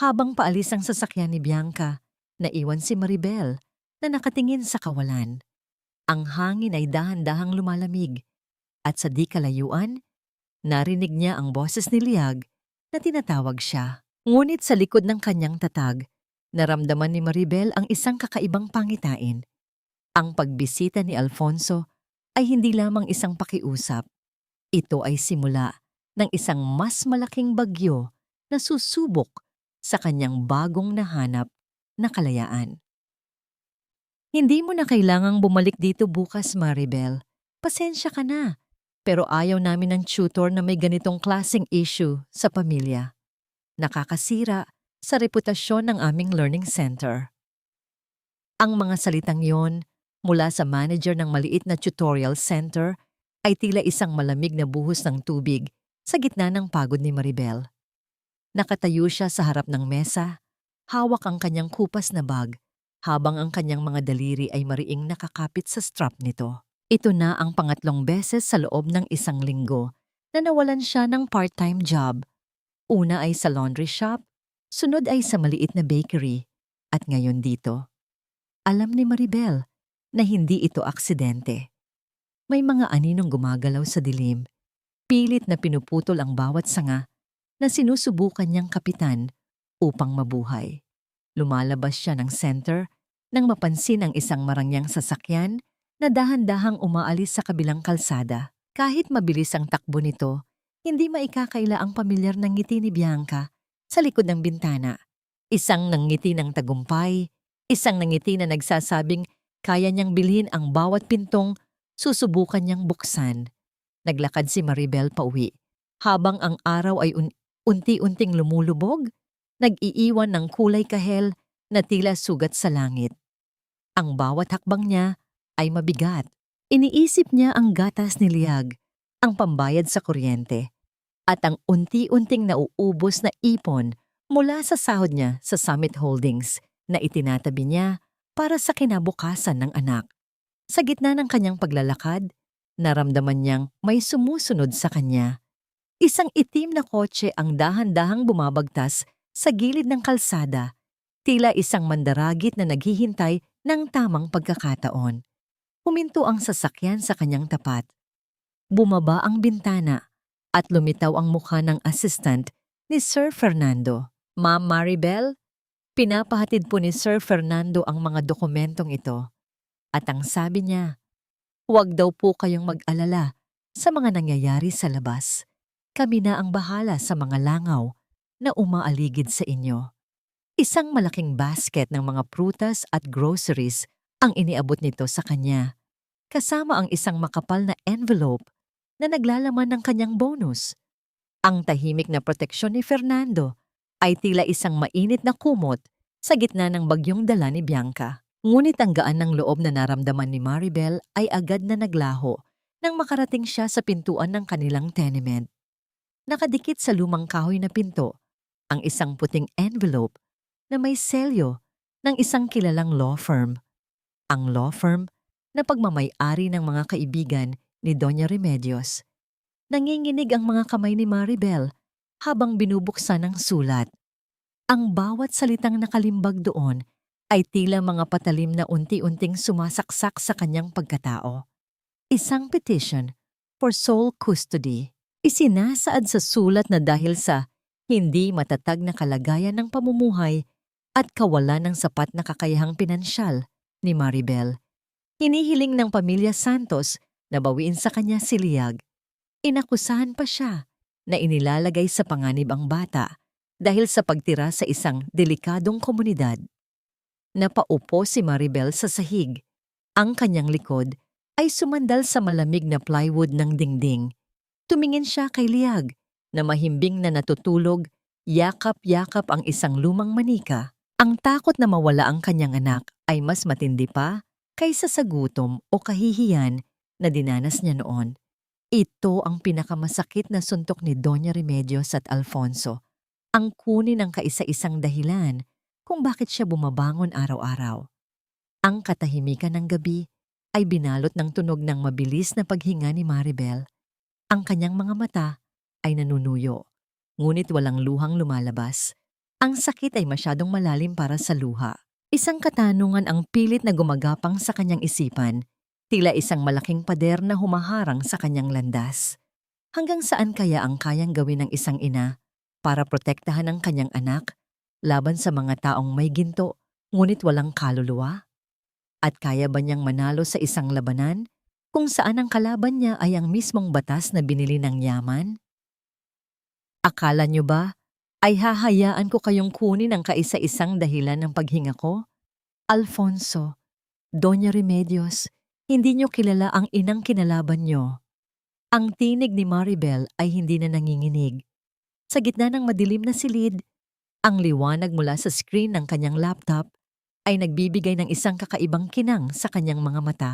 Habang paalis ang sasakyan ni Bianca, naiwan si Maribel na nakatingin sa kawalan. Ang hangin ay dahan-dahang lumalamig at sa di kalayuan, narinig niya ang boses ni Liag na tinatawag siya. Ngunit sa likod ng kanyang tatag, naramdaman ni Maribel ang isang kakaibang pangitain. Ang pagbisita ni Alfonso ay hindi lamang isang pakiusap. Ito ay simula ng isang mas malaking bagyo na susubok sa kanyang bagong nahanap na kalayaan. Hindi mo na kailangang bumalik dito bukas, Maribel. Pasensya ka na. Pero ayaw namin ng tutor na may ganitong klaseng issue sa pamilya. Nakakasira sa reputasyon ng aming learning center. Ang mga salitang yon mula sa manager ng maliit na tutorial center ay tila isang malamig na buhos ng tubig sa gitna ng pagod ni Maribel. Nakatayo siya sa harap ng mesa, hawak ang kanyang kupas na bag, habang ang kanyang mga daliri ay mariing nakakapit sa strap nito. Ito na ang pangatlong beses sa loob ng isang linggo na nawalan siya ng part-time job. Una ay sa laundry shop, sunod ay sa maliit na bakery, at ngayon dito. Alam ni Maribel na hindi ito aksidente. May mga aninong gumagalaw sa dilim, pilit na pinuputol ang bawat sanga na sinusubukan niyang kapitan upang mabuhay. Lumalabas siya ng center nang mapansin ang isang marangyang sasakyan na dahan-dahang umaalis sa kabilang kalsada. Kahit mabilis ang takbo nito, hindi maikakaila ang pamilyar ng ngiti ni Bianca sa likod ng bintana. Isang nangiti ng tagumpay, isang nangiti na nagsasabing kaya niyang bilhin ang bawat pintong susubukan niyang buksan. Naglakad si Maribel pauwi, habang ang araw ay unti-unting lumulubog, nag-iiwan ng kulay kahel na tila sugat sa langit. Ang bawat hakbang niya ay mabigat. Iniisip niya ang gatas ni Liag, ang pambayad sa kuryente, at ang unti-unting nauubos na ipon mula sa sahod niya sa Summit Holdings na itinatabi niya para sa kinabukasan ng anak. Sa gitna ng kanyang paglalakad, naramdaman niyang may sumusunod sa kanya. Isang itim na kotse ang dahan-dahang bumabagtas Sa gilid ng kalsada, tila isang mandaragit na naghihintay ng tamang pagkakataon. Huminto ang sasakyan sa kanyang tapat. Bumaba ang bintana at lumitaw ang mukha ng assistant ni Sir Fernando. Ma'am Maribel, pinapahatid po ni Sir Fernando ang mga dokumentong ito. At ang sabi niya, huwag daw po kayong mag-alala sa mga nangyayari sa labas. Kami na ang bahala sa mga langaw na umaaligid sa inyo. Isang malaking basket ng mga prutas at groceries ang iniabot nito sa kanya, kasama ang isang makapal na envelope na naglalaman ng kanyang bonus. Ang tahimik na proteksyon ni Fernando ay tila isang mainit na kumot sa gitna ng bagyong dala ni Bianca. Ngunit ang gaan ng loob na naramdaman ni Maribel ay agad na naglaho nang makarating siya sa pintuan ng kanilang tenement. Nakadikit sa lumang kahoy na pinto ang isang puting envelope na may selyo ng isang kilalang law firm. Ang law firm na pagmamay-ari ng mga kaibigan ni Doña Remedios. Nanginginig ang mga kamay ni Maribel habang binubuksan ang sulat. Ang bawat salitang nakalimbag doon ay tila mga patalim na unti-unting sumasaksak sa kanyang pagkatao. Isang petition for sole custody. Isinasaad sa sulat na dahil sa hindi matatag na kalagayan ng pamumuhay at kawalan ng sapat na kakayahang pinansyal ni Maribel, hinihiling ng pamilya Santos na bawiin sa kanya si Liag. Inakusahan pa siya na inilalagay sa panganib ang bata dahil sa pagtira sa isang delikadong komunidad. Napaupo si Maribel sa sahig. Ang kanyang likod ay sumandal sa malamig na plywood ng dingding. Tumingin siya kay Liag na mahimbing na natutulog, yakap-yakap ang isang lumang manika. Ang takot na mawala ang kanyang anak ay mas matindi pa kaysa sa gutom o kahihiyan na dinanas niya noon. Ito ang pinakamasakit na suntok ni Doña Remedios at Alfonso, ang kunin ng kaisa-isang dahilan kung bakit siya bumabangon araw-araw. Ang katahimikan ng gabi ay binalot ng tunog ng mabilis na paghinga ni Maribel. Ang kanyang mga mata ay nanunuyo, ngunit walang luhang lumalabas. Ang sakit ay masyadong malalim para sa luha. Isang katanungan ang pilit na gumagapang sa kanyang isipan, tila isang malaking pader na humaharang sa kanyang landas. Hanggang saan kaya ang kayang gawin ng isang ina para protektahan ang kanyang anak laban sa mga taong may ginto ngunit walang kaluluwa? At kaya ba niyang manalo sa isang labanan kung saan ang kalaban niya ay ang mismong batas na binili ng yaman? Akala niyo ba ay hahayaan ko kayong kunin ang kaisa-isang dahilan ng paghinga ko? Alfonso, Doña Remedios, hindi niyo kilala ang inang kinalaban niyo. Ang tinig ni Maribel ay hindi na nanginginig. Sa gitna ng madilim na silid, ang liwanag mula sa screen ng kanyang laptop ay nagbibigay ng isang kakaibang kinang sa kanyang mga mata.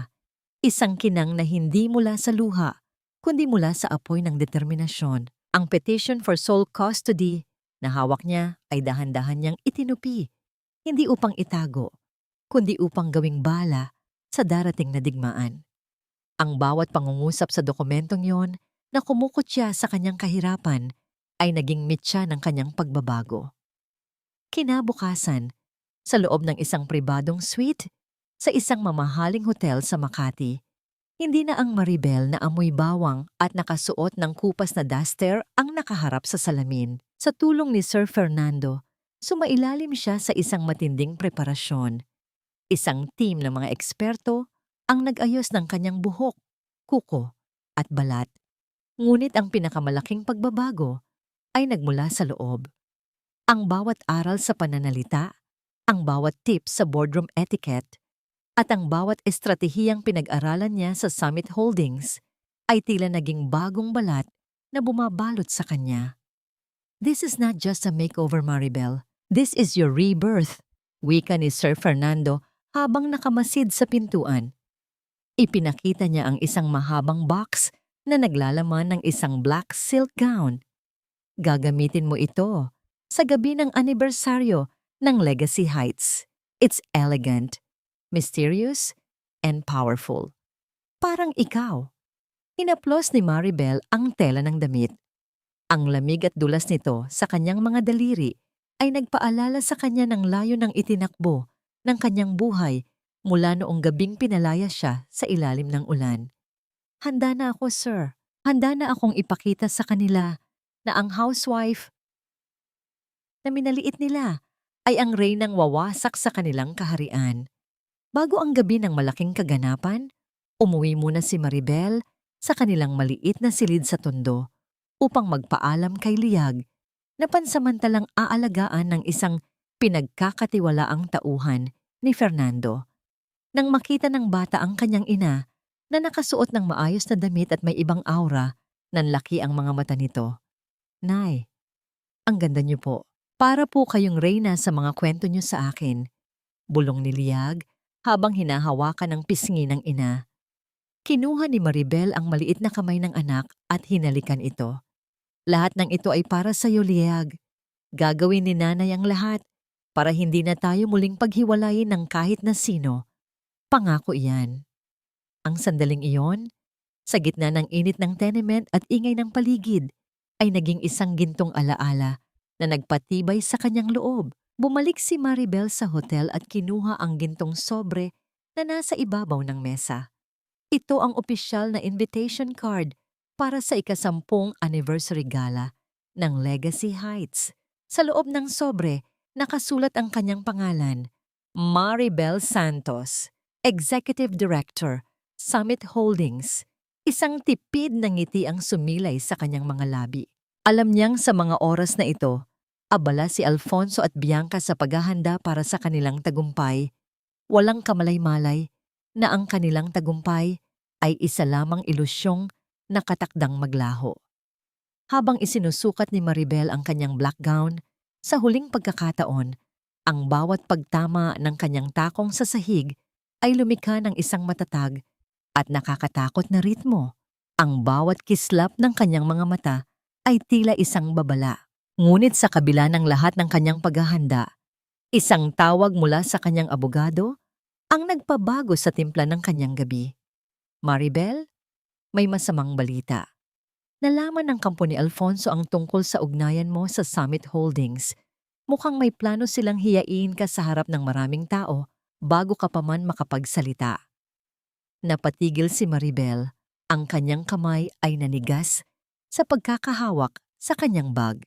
Isang kinang na hindi mula sa luha, kundi mula sa apoy ng determinasyon. Ang petition for sole custody na hawak niya ay dahan-dahan niyang itinupi, hindi upang itago, kundi upang gawing bala sa darating na digmaan. Ang bawat pangungusap sa dokumentong yon na kumukutya sa kanyang kahirapan ay naging mitya ng kanyang pagbabago. Kinabukasan, sa loob ng isang pribadong suite, sa isang mamahaling hotel sa Makati, hindi na ang Maribel na amoy bawang at nakasuot ng kupas na duster ang nakaharap sa salamin. Sa tulong ni Sir Fernando, sumailalim siya sa isang matinding preparasyon. Isang team ng mga eksperto ang nag-ayos ng kanyang buhok, kuko at balat. Ngunit ang pinakamalaking pagbabago ay nagmula sa loob. Ang bawat aral sa pananalita, ang bawat tips sa boardroom etiquette, at ang bawat estratehiyang pinag-aralan niya sa Summit Holdings ay tila naging bagong balat na bumabalot sa kanya. This is not just a makeover, Maribel. This is your rebirth, wika ni Sir Fernando habang nakamasid sa pintuan. Ipinakita niya ang isang mahabang box na naglalaman ng isang black silk gown. Gagamitin mo ito sa gabi ng anibersaryo ng Legacy Heights. It's elegant, mysterious, and powerful. Parang ikaw. Inaplos ni Maribel ang tela ng damit. Ang lamig at dulas nito sa kanyang mga daliri ay nagpaalala sa kanya ng layo ng itinakbo ng kanyang buhay mula noong gabing pinalaya siya sa ilalim ng ulan. Handa na ako, sir. Handa na akong ipakita sa kanila na ang housewife na minaliit nila ay ang reynang wawasak sa kanilang kaharian. Bago ang gabi ng malaking kaganapan, umuwi muna si Maribel sa kanilang maliit na silid sa tondo upang magpaalam kay Liag na pansamantalang aalagaan ng isang pinagkakatiwalaang tauhan ni Fernando. Nang makita ng bata ang kanyang ina na nakasuot ng maayos na damit at may ibang aura, nanlaki ang mga mata nito. Nay, ang ganda niyo po. Para po kayong reyna sa mga kwento niyo sa akin. Bulong ni Liag habang hinahawakan ng pisngi ng ina. Kinuha ni Maribel ang maliit na kamay ng anak at hinalikan ito. Lahat ng ito ay para sa iyo, Liag. Gagawin ni nanay ang lahat para hindi na tayo muling paghiwalayin ng kahit na sino. Pangako iyan. Ang sandaling iyon, sa gitna ng init ng tenement at ingay ng paligid, ay naging isang gintong alaala na nagpatibay sa kanyang loob. Bumalik si Maribel sa hotel at kinuha ang gintong sobre na nasa ibabaw ng mesa. Ito ang opisyal na invitation card para sa ika-10 anniversary gala ng Legacy Heights. Sa loob ng sobre, nakasulat ang kanyang pangalan, Maribel Santos, Executive Director, Summit Holdings. Isang tipid na ngiti ang sumilay sa kanyang mga labi. Alam niyang sa mga oras na ito, abala si Alfonso at Bianca sa paghahanda para sa kanilang tagumpay. Walang kamalay-malay na ang kanilang tagumpay ay isa lamang ilusyong nakatakdang maglaho. Habang isinusukat ni Maribel ang kanyang black gown, sa huling pagkakataon, ang bawat pagtama ng kanyang takong sa sahig ay lumikha ng isang matatag at nakakatakot na ritmo. Ang bawat kislap ng kanyang mga mata ay tila isang babala. Ngunit sa kabila ng lahat ng kanyang paghahanda, isang tawag mula sa kanyang abogado ang nagpabago sa timpla ng kanyang gabi. Maribel, may masamang balita. Nalaman ng kampo ni Alfonso ang tungkol sa ugnayan mo sa Summit Holdings. Mukhang may plano silang hiyain ka sa harap ng maraming tao bago ka pa man makapagsalita. Napatigil si Maribel. Ang kanyang kamay ay nanigas sa pagkakahawak sa kanyang bag.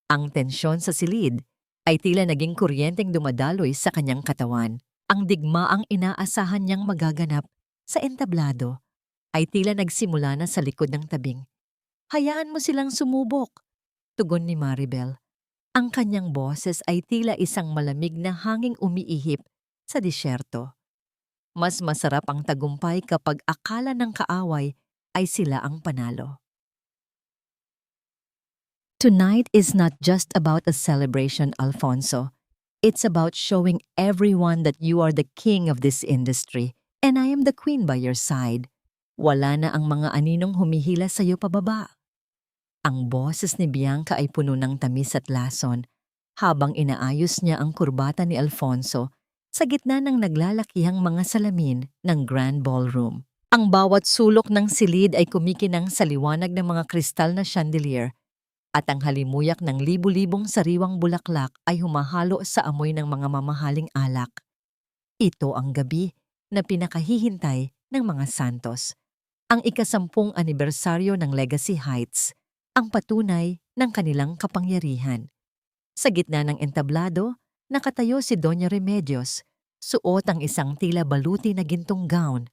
Ang tensyon sa silid ay tila naging kuryenteng dumadaloy sa kanyang katawan. Ang digmaang inaasahan niyang magaganap sa entablado ay tila nagsimula na sa likod ng tabing. Hayaan mo silang sumubok, tugon ni Maribel. Ang kanyang boses ay tila isang malamig na hanging umiihip sa disyerto. Mas masarap ang tagumpay kapag akala ng kaaway ay sila ang panalo. Tonight is not just about a celebration, Alfonso. It's about showing everyone that you are the king of this industry and I am the queen by your side. Wala na ang mga aninong humihila sa iyo pababa. Ang boses ni Bianca ay puno ng tamis at lason habang inaayos niya ang kurbata ni Alfonso sa gitna ng naglalakihang mga salamin ng Grand Ballroom. Ang bawat sulok ng silid ay kumikinang sa liwanag ng mga kristal na chandelier at ang halimuyak ng libu-libong sariwang bulaklak ay humahalo sa amoy ng mga mamahaling alak. Ito ang gabi na pinakahihintay ng mga Santos. Ang ika-10 anibersaryo ng Legacy Heights, ang patunay ng kanilang kapangyarihan. Sa gitna ng entablado, nakatayo si Doña Remedios, suot ang isang tila baluti na gintong gown,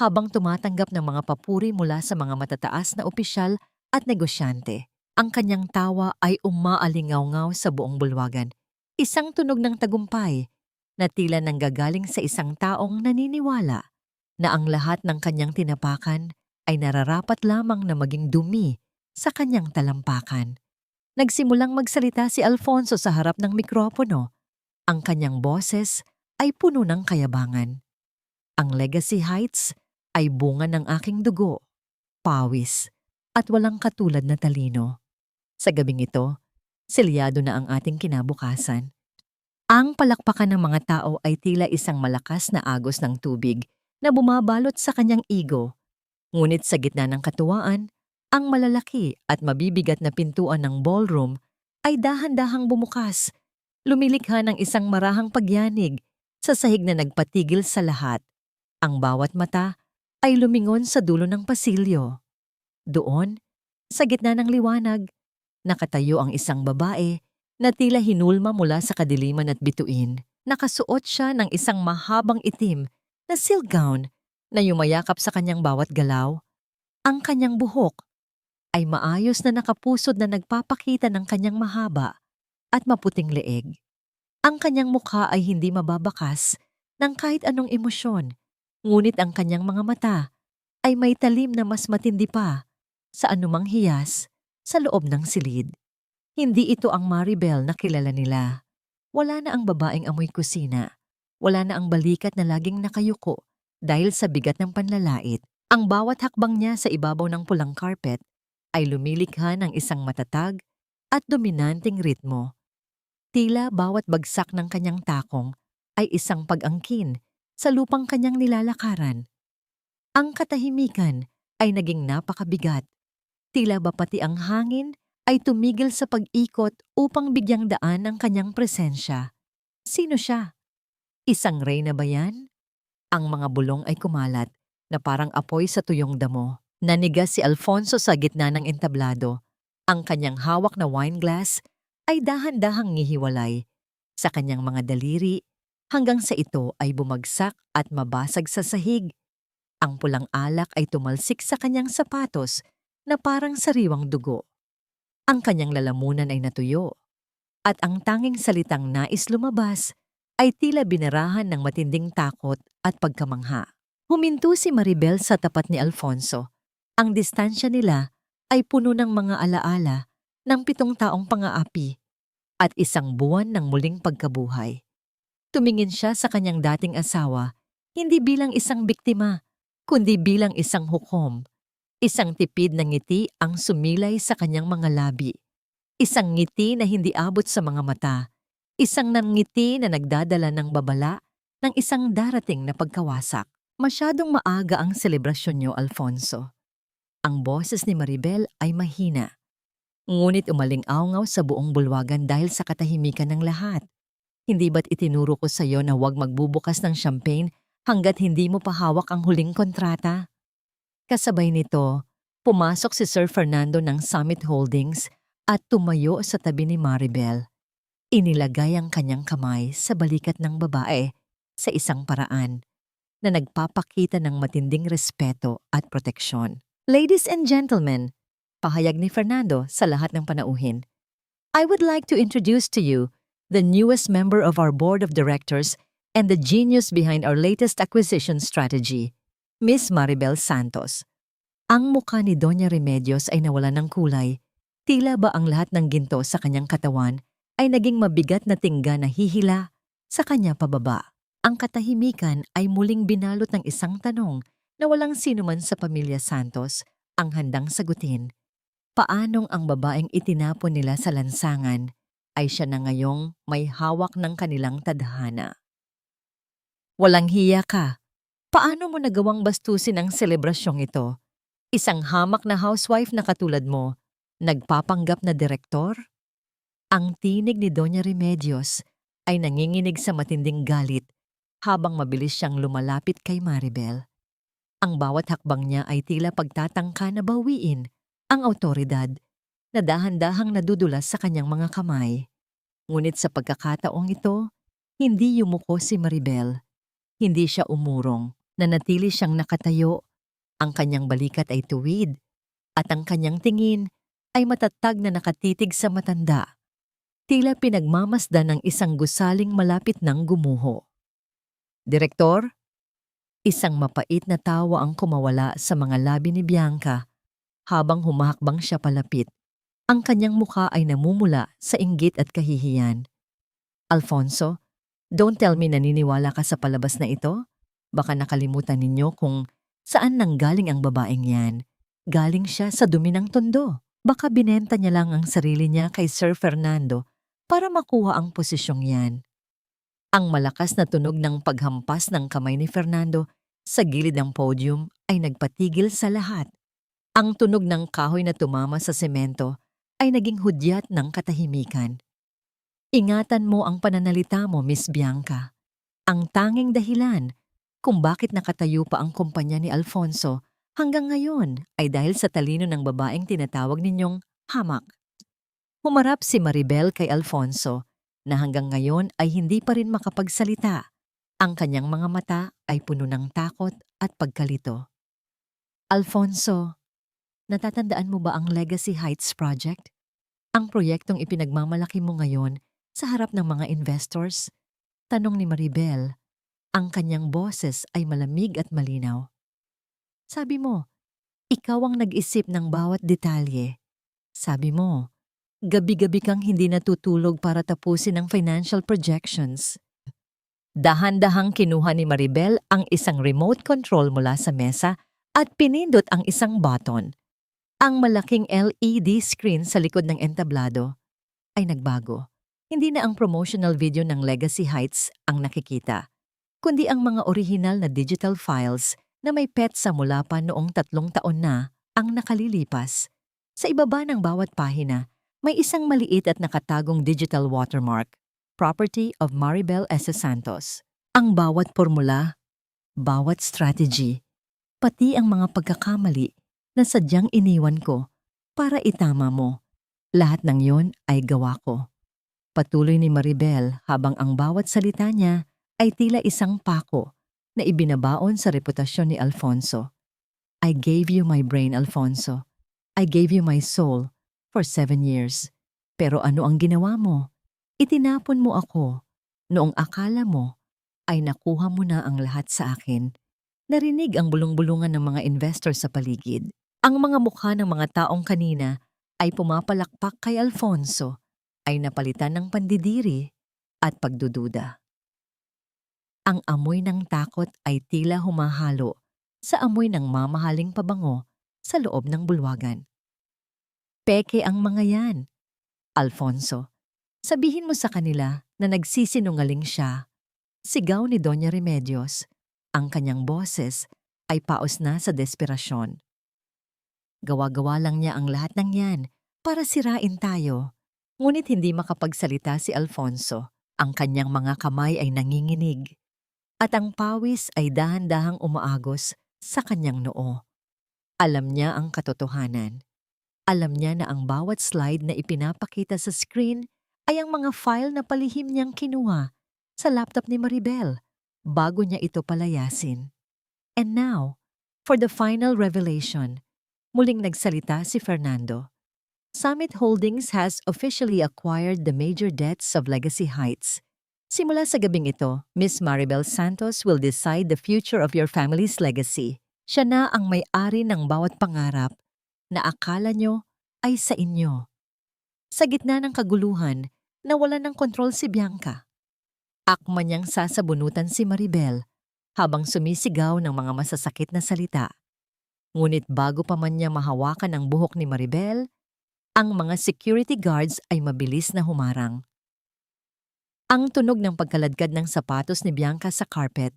habang tumatanggap ng mga papuri mula sa mga matataas na opisyal at negosyante. Ang kanyang tawa ay umaalingaw-ngaw sa buong bulwagan. Isang tunog ng tagumpay na tila nanggagaling sa isang taong naniniwala na ang lahat ng kanyang tinapakan ay nararapat lamang na maging dumi sa kanyang talampakan. Nagsimulang magsalita si Alfonso sa harap ng mikropono. Ang kanyang boses ay puno ng kayabangan. Ang Legacy Heights ay bunga ng aking dugo, pawis, at walang katulad na talino. Sa gabing ito, selyado na ang ating kinabukasan. Ang palakpakan ng mga tao ay tila isang malakas na agos ng tubig na bumabalot sa kanyang ego. Ngunit sa gitna ng katuwaan, ang malalaki at mabibigat na pintuan ng ballroom ay dahan-dahang bumukas Lumilikha ng isang marahang pagyanig sa sahig na nagpatigil sa lahat. Ang bawat mata ay lumingon sa dulo ng pasilyo. Doon, sa gitna ng liwanag, nakatayo ang isang babae na tila hinulma mula sa kadiliman at bituin. Nakasuot siya ng isang mahabang itim na silk gown na yumayakap sa kanyang bawat galaw. Ang kanyang buhok ay maayos na nakapusod na nagpapakita ng kanyang mahaba at maputing leeg. Ang kanyang mukha ay hindi mababakas ng kahit anong emosyon, ngunit ang kanyang mga mata ay may talim na mas matindi pa sa anumang hiyas sa loob ng silid. Hindi ito ang Maribel na kilala nila. Wala na ang babaeng amoy kusina. Wala na ang balikat na laging nakayuko dahil sa bigat ng panlalait. Ang bawat hakbang niya sa ibabaw ng pulang carpet ay lumilikha ng isang matatag at dominanteng ritmo. Tila bawat bagsak ng kanyang takong ay isang pag-angkin sa lupang kanyang nilalakaran. Ang katahimikan ay naging napakabigat. Tila ba pati ang hangin ay tumigil sa pag-ikot upang bigyang daan ang kanyang presensya. Sino siya? Isang reyna ba yan? Ang mga bulong ay kumalat na parang apoy sa tuyong damo. Nanigas si Alfonso sa gitna ng entablado. Ang kanyang hawak na wine glass ay dahan-dahang ngihiwalay sa kanyang mga daliri hanggang sa ito ay bumagsak at mabasag sa sahig. Ang pulang alak ay tumalsik sa kanyang sapatos na parang sariwang dugo. Ang kanyang lalamunan ay natuyo, at ang tanging salitang nais lumabas ay tila binarahan ng matinding takot at pagkamangha. Huminto si Maribel sa tapat ni Alfonso. Ang distansya nila ay puno ng mga alaala ng 7 taong pang-aapi at 1 buwan ng muling pagkabuhay. Tumingin siya sa kanyang dating asawa, hindi bilang isang biktima, kundi bilang isang hukom. Isang tipid na ngiti ang sumilay sa kanyang mga labi. Isang ngiti na hindi abot sa mga mata. Isang ngiti na nagdadala ng babala ng isang darating na pagkawasak. Masyadong maaga ang selebrasyon niyo, Alfonso. Ang boses ni Maribel ay mahina. Ngunit umaling-awngaw sa buong bulwagan dahil sa katahimikan ng lahat. Hindi ba't itinuro ko sa iyo na huwag magbubukas ng champagne hanggat hindi mo pa hawak ang huling kontrata? Kasabay nito, pumasok si Sir Fernando ng Summit Holdings at tumayo sa tabi ni Maribel. Inilagay ang kanyang kamay sa balikat ng babae sa isang paraan na nagpapakita ng matinding respeto at proteksyon. Ladies and gentlemen, pahayag ni Fernando sa lahat ng panauhin, I would like to introduce to you the newest member of our board of directors and the genius behind our latest acquisition strategy, Miss Maribel Santos. Ang mukha ni Doña Remedios ay nawalan ng kulay. Tila ba ang lahat ng ginto sa kanyang katawan ay naging mabigat na tingga na hihila sa kanya pababa. Ang katahimikan ay muling binalot ng isang tanong na walang sinuman sa pamilya Santos ang handang sagutin. Paanong ang babaeng itinapon nila sa lansangan ay siya na ngayong may hawak ng kanilang tadhana? Walang hiya ka. Paano mo nagawang bastusin ang selebrasyong ito? Isang hamak na housewife na katulad mo, nagpapanggap na direktor? Ang tinig ni Doña Remedios ay nanginginig sa matinding galit habang mabilis siyang lumalapit kay Maribel. Ang bawat hakbang niya ay tila pagtatangka na bawiin ang awtoridad na dahan-dahang nadudulas sa kanyang mga kamay. Ngunit sa pagkakataong ito, hindi yumuko si Maribel. Hindi siya umurong. Nanatili siyang nakatayo, ang kanyang balikat ay tuwid, at ang kanyang tingin ay matatag na nakatitig sa matanda. Tila pinagmamasdan ng isang gusaling malapit ng gumuho. Direktor? Isang mapait na tawa ang kumawala sa mga labi ni Bianca habang humahakbang siya palapit. Ang kanyang mukha ay namumula sa inggit at kahihiyan. Alfonso, don't tell me naniniwala ka sa palabas na ito? Baka nakalimutan ninyo kung saan nanggaling ang babaeng yan. Galing siya sa dumi ng tondo. Baka binenta niya lang ang sarili niya kay Sir Fernando para makuha ang posisyong yan. Ang malakas na tunog ng paghampas ng kamay ni Fernando sa gilid ng podium ay nagpatigil sa lahat. Ang tunog ng kahoy na tumama sa semento ay naging hudyat ng katahimikan. Ingatan mo ang pananalita mo, Miss Bianca. Ang tanging dahilan kung bakit nakatayo pa ang kumpanya ni Alfonso hanggang ngayon ay dahil sa talino ng babaeng tinatawag ninyong hamak. Humarap si Maribel kay Alfonso na hanggang ngayon ay hindi pa rin makapagsalita. Ang kanyang mga mata ay puno ng takot at pagkalito. Alfonso, natatandaan mo ba ang Legacy Heights Project? Ang proyektong ipinagmamalaki mo ngayon sa harap ng mga investors? Tanong ni Maribel. Ang kanyang boses ay malamig at malinaw. Sabi mo, ikaw ang nag-isip ng bawat detalye. Sabi mo, gabi-gabi kang hindi natutulog para tapusin ang financial projections. Dahan-dahang kinuha ni Maribel ang isang remote control mula sa mesa at pinindot ang isang button. Ang malaking LED screen sa likod ng entablado ay nagbago. Hindi na ang promotional video ng Legacy Heights ang nakikita, kundi ang mga orihinal na digital files na may petsa mula pa noong 3 taon na ang nakalilipas. Sa ibaba ng bawat pahina, may isang maliit at nakatagong digital watermark, property of Maribel S. Santos. Ang bawat formula, bawat strategy, pati ang mga pagkakamali na sadyang iniwan ko para itama mo. Lahat ng yon ay gawa ko. Patuloy ni Maribel habang ang bawat salita niya ay tila isang pako na ibinabaon sa reputasyon ni Alfonso. I gave you my brain, Alfonso. I gave you my soul for 7 years. Pero ano ang ginawa mo? Itinapon mo ako. Noong akala mo ay nakuha mo na ang lahat sa akin. Narinig ang bulong-bulungan ng mga investor sa paligid. Ang mga mukha ng mga taong kanina ay pumapalakpak kay Alfonso ay napalitan ng pandidiri at pagdududa. Ang amoy ng takot ay tila humahalo sa amoy ng mamahaling pabango sa loob ng bulwagan. Peke ang mga yan. Alfonso, sabihin mo sa kanila na nagsisinungaling siya. Sigaw ni Doña Remedios. Ang kanyang boses ay paos na sa desperasyon. Gawa-gawa lang niya ang lahat ng yan para sirain tayo. Ngunit hindi makapagsalita si Alfonso. Ang kanyang mga kamay ay nanginginig. At ang pawis ay dahan-dahang umaagos sa kanyang noo. Alam niya ang katotohanan. Alam niya na ang bawat slide na ipinapakita sa screen ay ang mga file na palihim niyang kinuha sa laptop ni Maribel bago niya ito palayasin. And now, for the final revelation, muling nagsalita si Fernando. Summit Holdings has officially acquired the major debts of Legacy Heights. Simula sa gabing ito, Miss Maribel Santos will decide the future of your family's legacy. Siya na ang may-ari ng bawat pangarap na akala nyo ay sa inyo. Sa gitna ng kaguluhan, nawala ng kontrol si Bianca. Akma niyang sasabunutan si Maribel habang sumisigaw ng mga masasakit na salita. Ngunit bago pa man niya mahawakan ang buhok ni Maribel, ang mga security guards ay mabilis na humarang. Ang tunog ng pagkaladkad ng sapatos ni Bianca sa carpet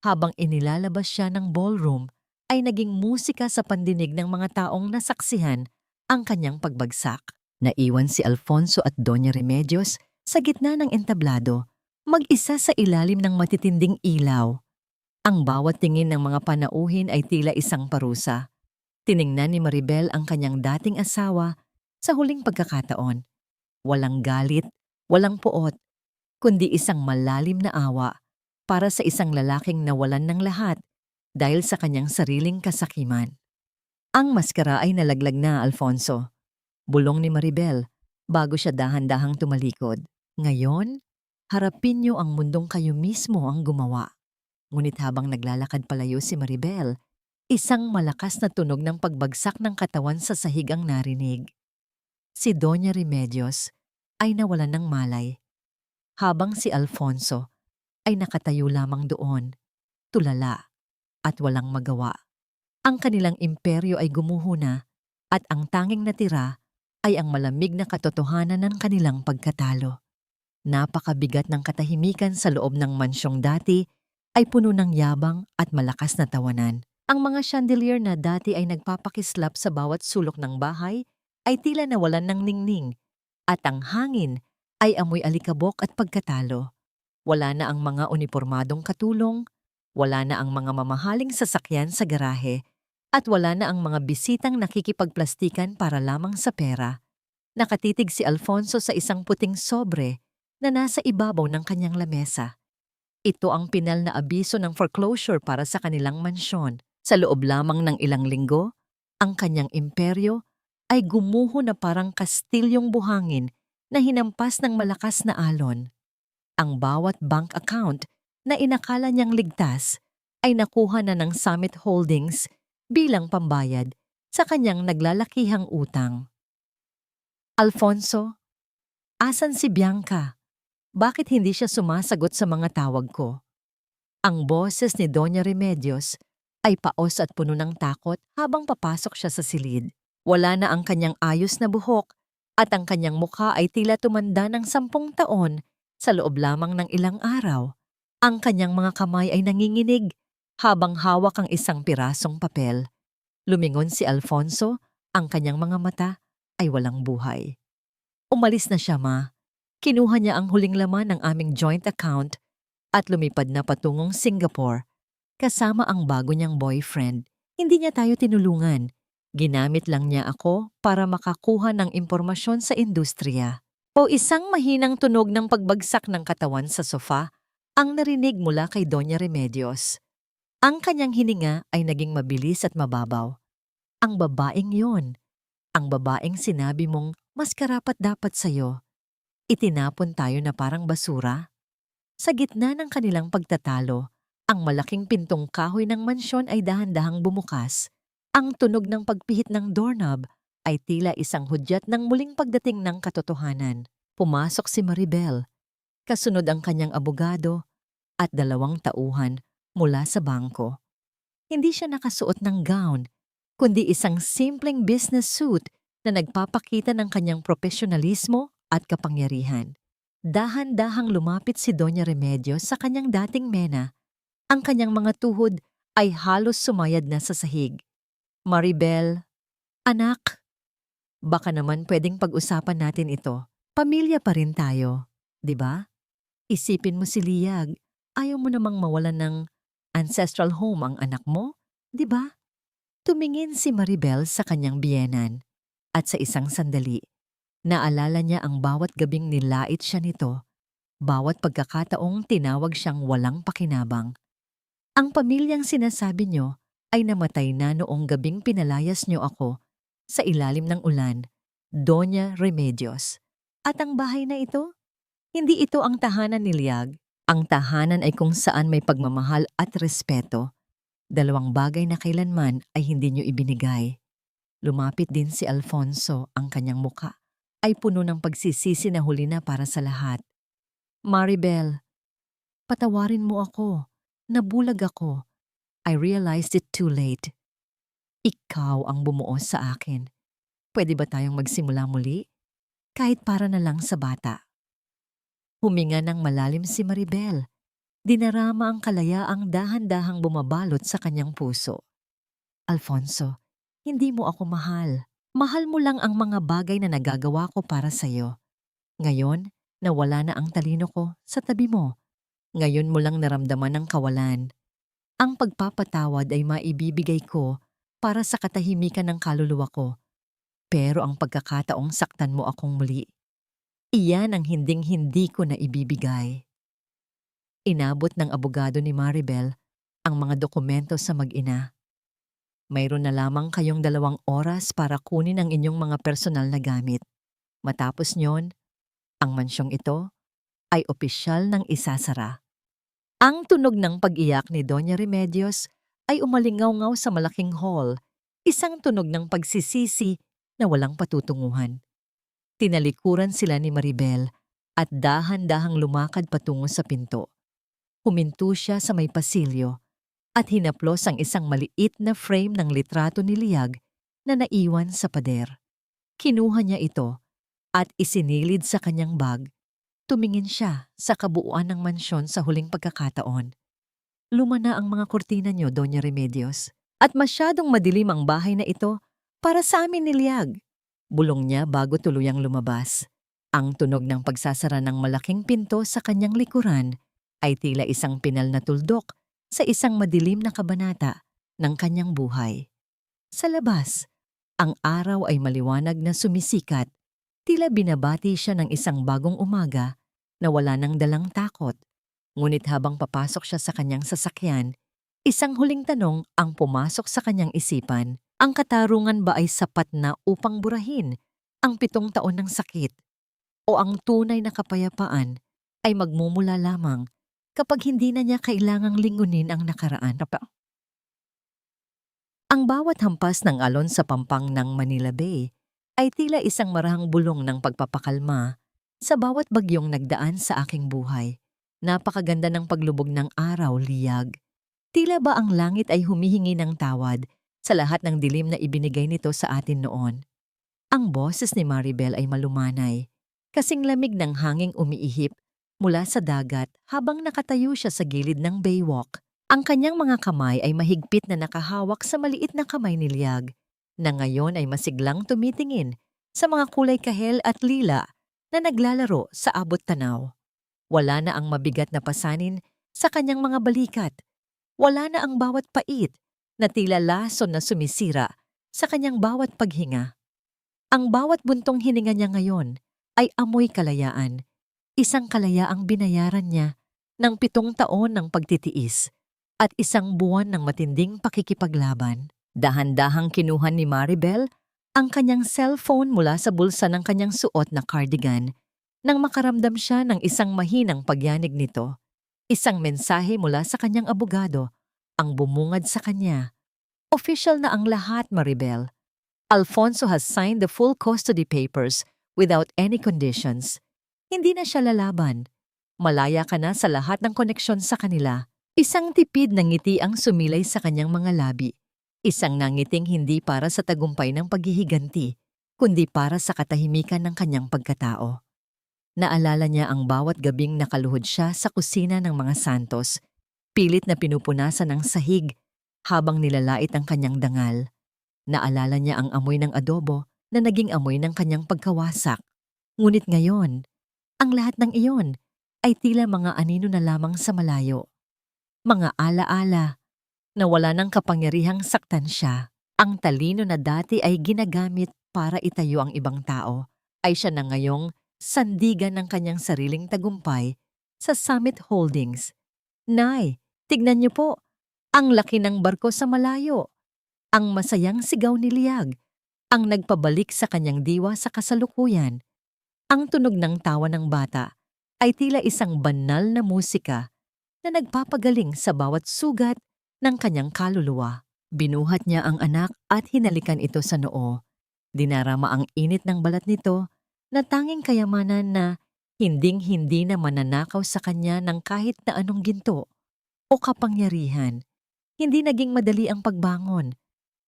habang inilalabas siya ng ballroom ay naging musika sa pandinig ng mga taong nasaksihan ang kanyang pagbagsak. Naiwan si Alfonso at Doña Remedios sa gitna ng entablado, mag-isa sa ilalim ng matitinding ilaw. Ang bawat tingin ng mga panauhin ay tila isang parusa. Tiningnan ni Maribel ang kanyang dating asawa sa huling pagkakataon. Walang galit, walang puot, kundi isang malalim na awa para sa isang lalaking nawalan ng lahat dahil sa kanyang sariling kasakiman. Ang maskara ay nalaglag na, Alfonso. Bulong ni Maribel bago siya dahan-dahang tumalikod. Ngayon, harapin niyo ang mundong kayo mismo ang gumawa. Ngunit habang naglalakad palayo si Maribel, isang malakas na tunog ng pagbagsak ng katawan sa sahig ang narinig. Si Doña Remedios ay nawalan ng malay, habang si Alfonso ay nakatayo lamang doon, tulala at walang magawa. Ang kanilang imperyo ay gumuho na at ang tanging natira ay ang malamig na katotohanan ng kanilang pagkatalo. Napakabigat ng katahimikan sa loob ng mansyong dati ay puno ng yabang at malakas na tawanan. Ang mga chandelier na dati ay nagpapakislap sa bawat sulok ng bahay ay tila nawalan ng ningning at ang hangin ay amoy alikabok at pagkatalo. Wala na ang mga unipormadong katulong, wala na ang mga mamahaling sasakyan sa garahe, at wala na ang mga bisitang nakikipagplastikan para lamang sa pera. Nakatitig si Alfonso sa isang puting sobre na nasa ibabaw ng kanyang lamesa. Ito ang pinal na abiso ng foreclosure para sa kanilang mansyon. Sa loob lamang ng ilang linggo, ang kanyang imperyo ay gumuho na parang kastilyong buhangin na hinampas ng malakas na alon. Ang bawat bank account na inakala niyang ligtas ay nakuha na ng Summit Holdings bilang pambayad sa kanyang naglalakihang utang. Alfonso, asan si Bianca? Bakit hindi siya sumasagot sa mga tawag ko? Ang boses ni Doña Remedios ay paos at puno ng takot habang papasok siya sa silid. Wala na ang kanyang ayos na buhok at ang kanyang mukha ay tila tumanda ng 10 taon sa loob lamang ng ilang araw. Ang kanyang mga kamay ay nanginginig habang hawak ang isang pirasong papel. Lumingon si Alfonso, ang kanyang mga mata ay walang buhay. Umalis na siya, Ma. Kinuha niya ang huling laman ng aming joint account at lumipad na patungong Singapore kasama ang bago niyang boyfriend. Hindi niya tayo tinulungan. Ginamit lang niya ako para makakuha ng impormasyon sa industriya. O isang mahinang tunog ng pagbagsak ng katawan sa sofa ang narinig mula kay Doña Remedios. Ang kanyang hininga ay naging mabilis at mababaw. Ang babaeng yon, ang babaeng sinabi mong mas karapat-dapat sa'yo. Itinapon tayo na parang basura. Sa gitna ng kanilang pagtatalo, ang malaking pintong kahoy ng mansyon ay dahan-dahang bumukas. Ang tunog ng pagpihit ng doorknob ay tila isang hudyat ng muling pagdating ng katotohanan. Pumasok si Maribel, kasunod ang kanyang abogado at 2 tauhan mula sa bangko. Hindi siya nakasuot ng gown, kundi isang simpleng business suit na nagpapakita ng kanyang profesionalismo at kapangyarihan. Dahan-dahang lumapit si Doña Remedios sa kanyang dating mena. Ang kanyang mga tuhod ay halos sumayad na sa sahig. Maribel, anak, baka naman pwedeng pag-usapan natin ito. Pamilya pa rin tayo, di ba? Isipin mo si Liag, ayaw mo namang mawalan ng ancestral home ang anak mo, di ba? Tumingin si Maribel sa kanyang biyenan at sa isang sandali, naalala niya ang bawat gabing nilait siya nito, bawat pagkakataong tinawag siyang walang pakinabang. Ang pamilyang sinasabi niyo ay namatay na noong gabing pinalayas niyo ako sa ilalim ng ulan, Doña Remedios. At ang bahay na ito? Hindi ito ang tahanan ni Liag. Ang tahanan ay kung saan may pagmamahal at respeto. 2 bagay na kailanman ay hindi niyo ibinigay. Lumapit din si Alfonso, ang kanyang muka ay puno ng pagsisisi na huli na para sa lahat. Maribel, patawarin mo ako. Nabulag ako. I realized it too late. Ikaw ang bumuo sa akin. Pwede ba tayong magsimula muli? Kahit para na lang sa bata. Huminga ng malalim si Maribel. Dinarama ang kalayaang dahan-dahang bumabalot sa kanyang puso. Alfonso, hindi mo ako mahal. Mahal mo lang ang mga bagay na nagagawa ko para sa'yo. Ngayon, nawala na ang talino ko sa tabi mo. Ngayon mo lang naramdaman ang kawalan. Ang pagpapatawad ay maibibigay ko para sa katahimikan ng kaluluwa ko. Pero ang pagkakataong saktan mo akong muli, iyan ang hinding-hindi ko na ibibigay. Inabot ng abogado ni Maribel ang mga dokumento sa mag-ina. Mayroon na lamang kayong 2 oras para kunin ang inyong mga personal na gamit. Matapos nyon, ang mansyong ito ay opisyal ng isasara. Ang tunog ng pag-iyak ni Doña Remedios ay umalingaw-ngaw sa malaking hall, isang tunog ng pagsisisi na walang patutunguhan. Tinalikuran sila ni Maribel at dahan-dahang lumakad patungo sa pinto. Huminto siya sa may pasilyo at hinaplos ang isang maliit na frame ng litrato ni Liag na naiwan sa pader. Kinuha niya ito at isinilid sa kanyang bag. Tumingin siya sa kabuuan ng mansyon sa huling pagkakataon. Luma na ang mga kurtina niyo, Doña Remedios, at masyadong madilim ang bahay na ito para sa amin ni Liag. Bulong niya bago tuluyang lumabas. Ang tunog ng pagsasara ng malaking pinto sa kanyang likuran ay tila isang pinal na tuldok sa isang madilim na kabanata ng kanyang buhay. Sa labas, ang araw ay maliwanag na sumisikat, tila binabati siya ng isang bagong umaga na wala nang dalang takot. Ngunit habang papasok siya sa kanyang sasakyan, isang huling tanong ang pumasok sa kanyang isipan. Ang katarungan ba ay sapat na upang burahin ang 7 taon ng sakit? O ang tunay na kapayapaan ay magmumula lamang kapag hindi na niya kailangang lingunin ang nakaraan? Ang bawat hampas ng alon sa pampang ng Manila Bay ay tila isang marahang bulong ng pagpapakalma sa bawat bagyong nagdaan sa aking buhay. Napakaganda ng paglubog ng araw, liyag. Tila ba ang langit ay humihingi ng tawad sa lahat ng dilim na ibinigay nito sa atin noon? Ang boses ni Maribel ay malumanay, kasing lamig ng hanging umiihip mula sa dagat habang nakatayo siya sa gilid ng baywalk. Ang kanyang mga kamay ay mahigpit na nakahawak sa maliit na kamay ni Liag, na ngayon ay masiglang tumitingin sa mga kulay kahel at lila na naglalaro sa abot tanaw. Wala na ang mabigat na pasanin sa kanyang mga balikat. Wala na ang bawat pait na tila lason na sumisira sa kanyang bawat paghinga. Ang bawat buntong hininga niya ngayon ay amoy kalayaan. Isang kalayaang binayaran niya ng 7 taon ng pagtitiis at 1 buwan ng matinding pakikipaglaban. Dahan-dahang kinuha ni Maribel ang kanyang cellphone mula sa bulsa ng kanyang suot na cardigan nang makaramdam siya ng isang mahinang pagyanig nito. Isang mensahe mula sa kanyang abogado ang bumungad sa kanya. Official na ang lahat, Maribel. Alfonso has signed the full custody papers without any conditions. Hindi na siya lalaban. Malaya ka na sa lahat ng koneksyon sa kanila. Isang tipid na ngiti ang sumilay sa kanyang mga labi. Isang nangiting hindi para sa tagumpay ng paghihiganti, kundi para sa katahimikan ng kanyang pagkatao. Naalala niya ang bawat gabing nakaluhod siya sa kusina ng mga Santos, pilit na pinupunasan ng sahig habang nilalait ang kanyang dangal. Naalala niya ang amoy ng adobo na naging amoy ng kanyang pagkawasak. Ngunit ngayon, ang lahat ng iyon ay tila mga anino na lamang sa malayo. Mga alaala na wala ng kapangyarihang saktan siya. Ang talino na dati ay ginagamit para itayo ang ibang tao ay siya na ngayong sandigan ng kanyang sariling tagumpay sa Summit Holdings. Nay, tignan niyo po, ang laki ng barko sa malayo. Ang masayang sigaw ni Liag, ang nagpabalik sa kanyang diwa sa kasalukuyan. Ang tunog ng tawa ng bata ay tila isang banal na musika na nagpapagaling sa bawat sugat ng kanyang kaluluwa. Binuhat niya ang anak at hinalikan ito sa noo. Dinarama ang init ng balat nito na tanging kayamanan na hinding-hindi na mananakaw sa kanya ng kahit na anong ginto o kapangyarihan. Hindi naging madali ang pagbangon.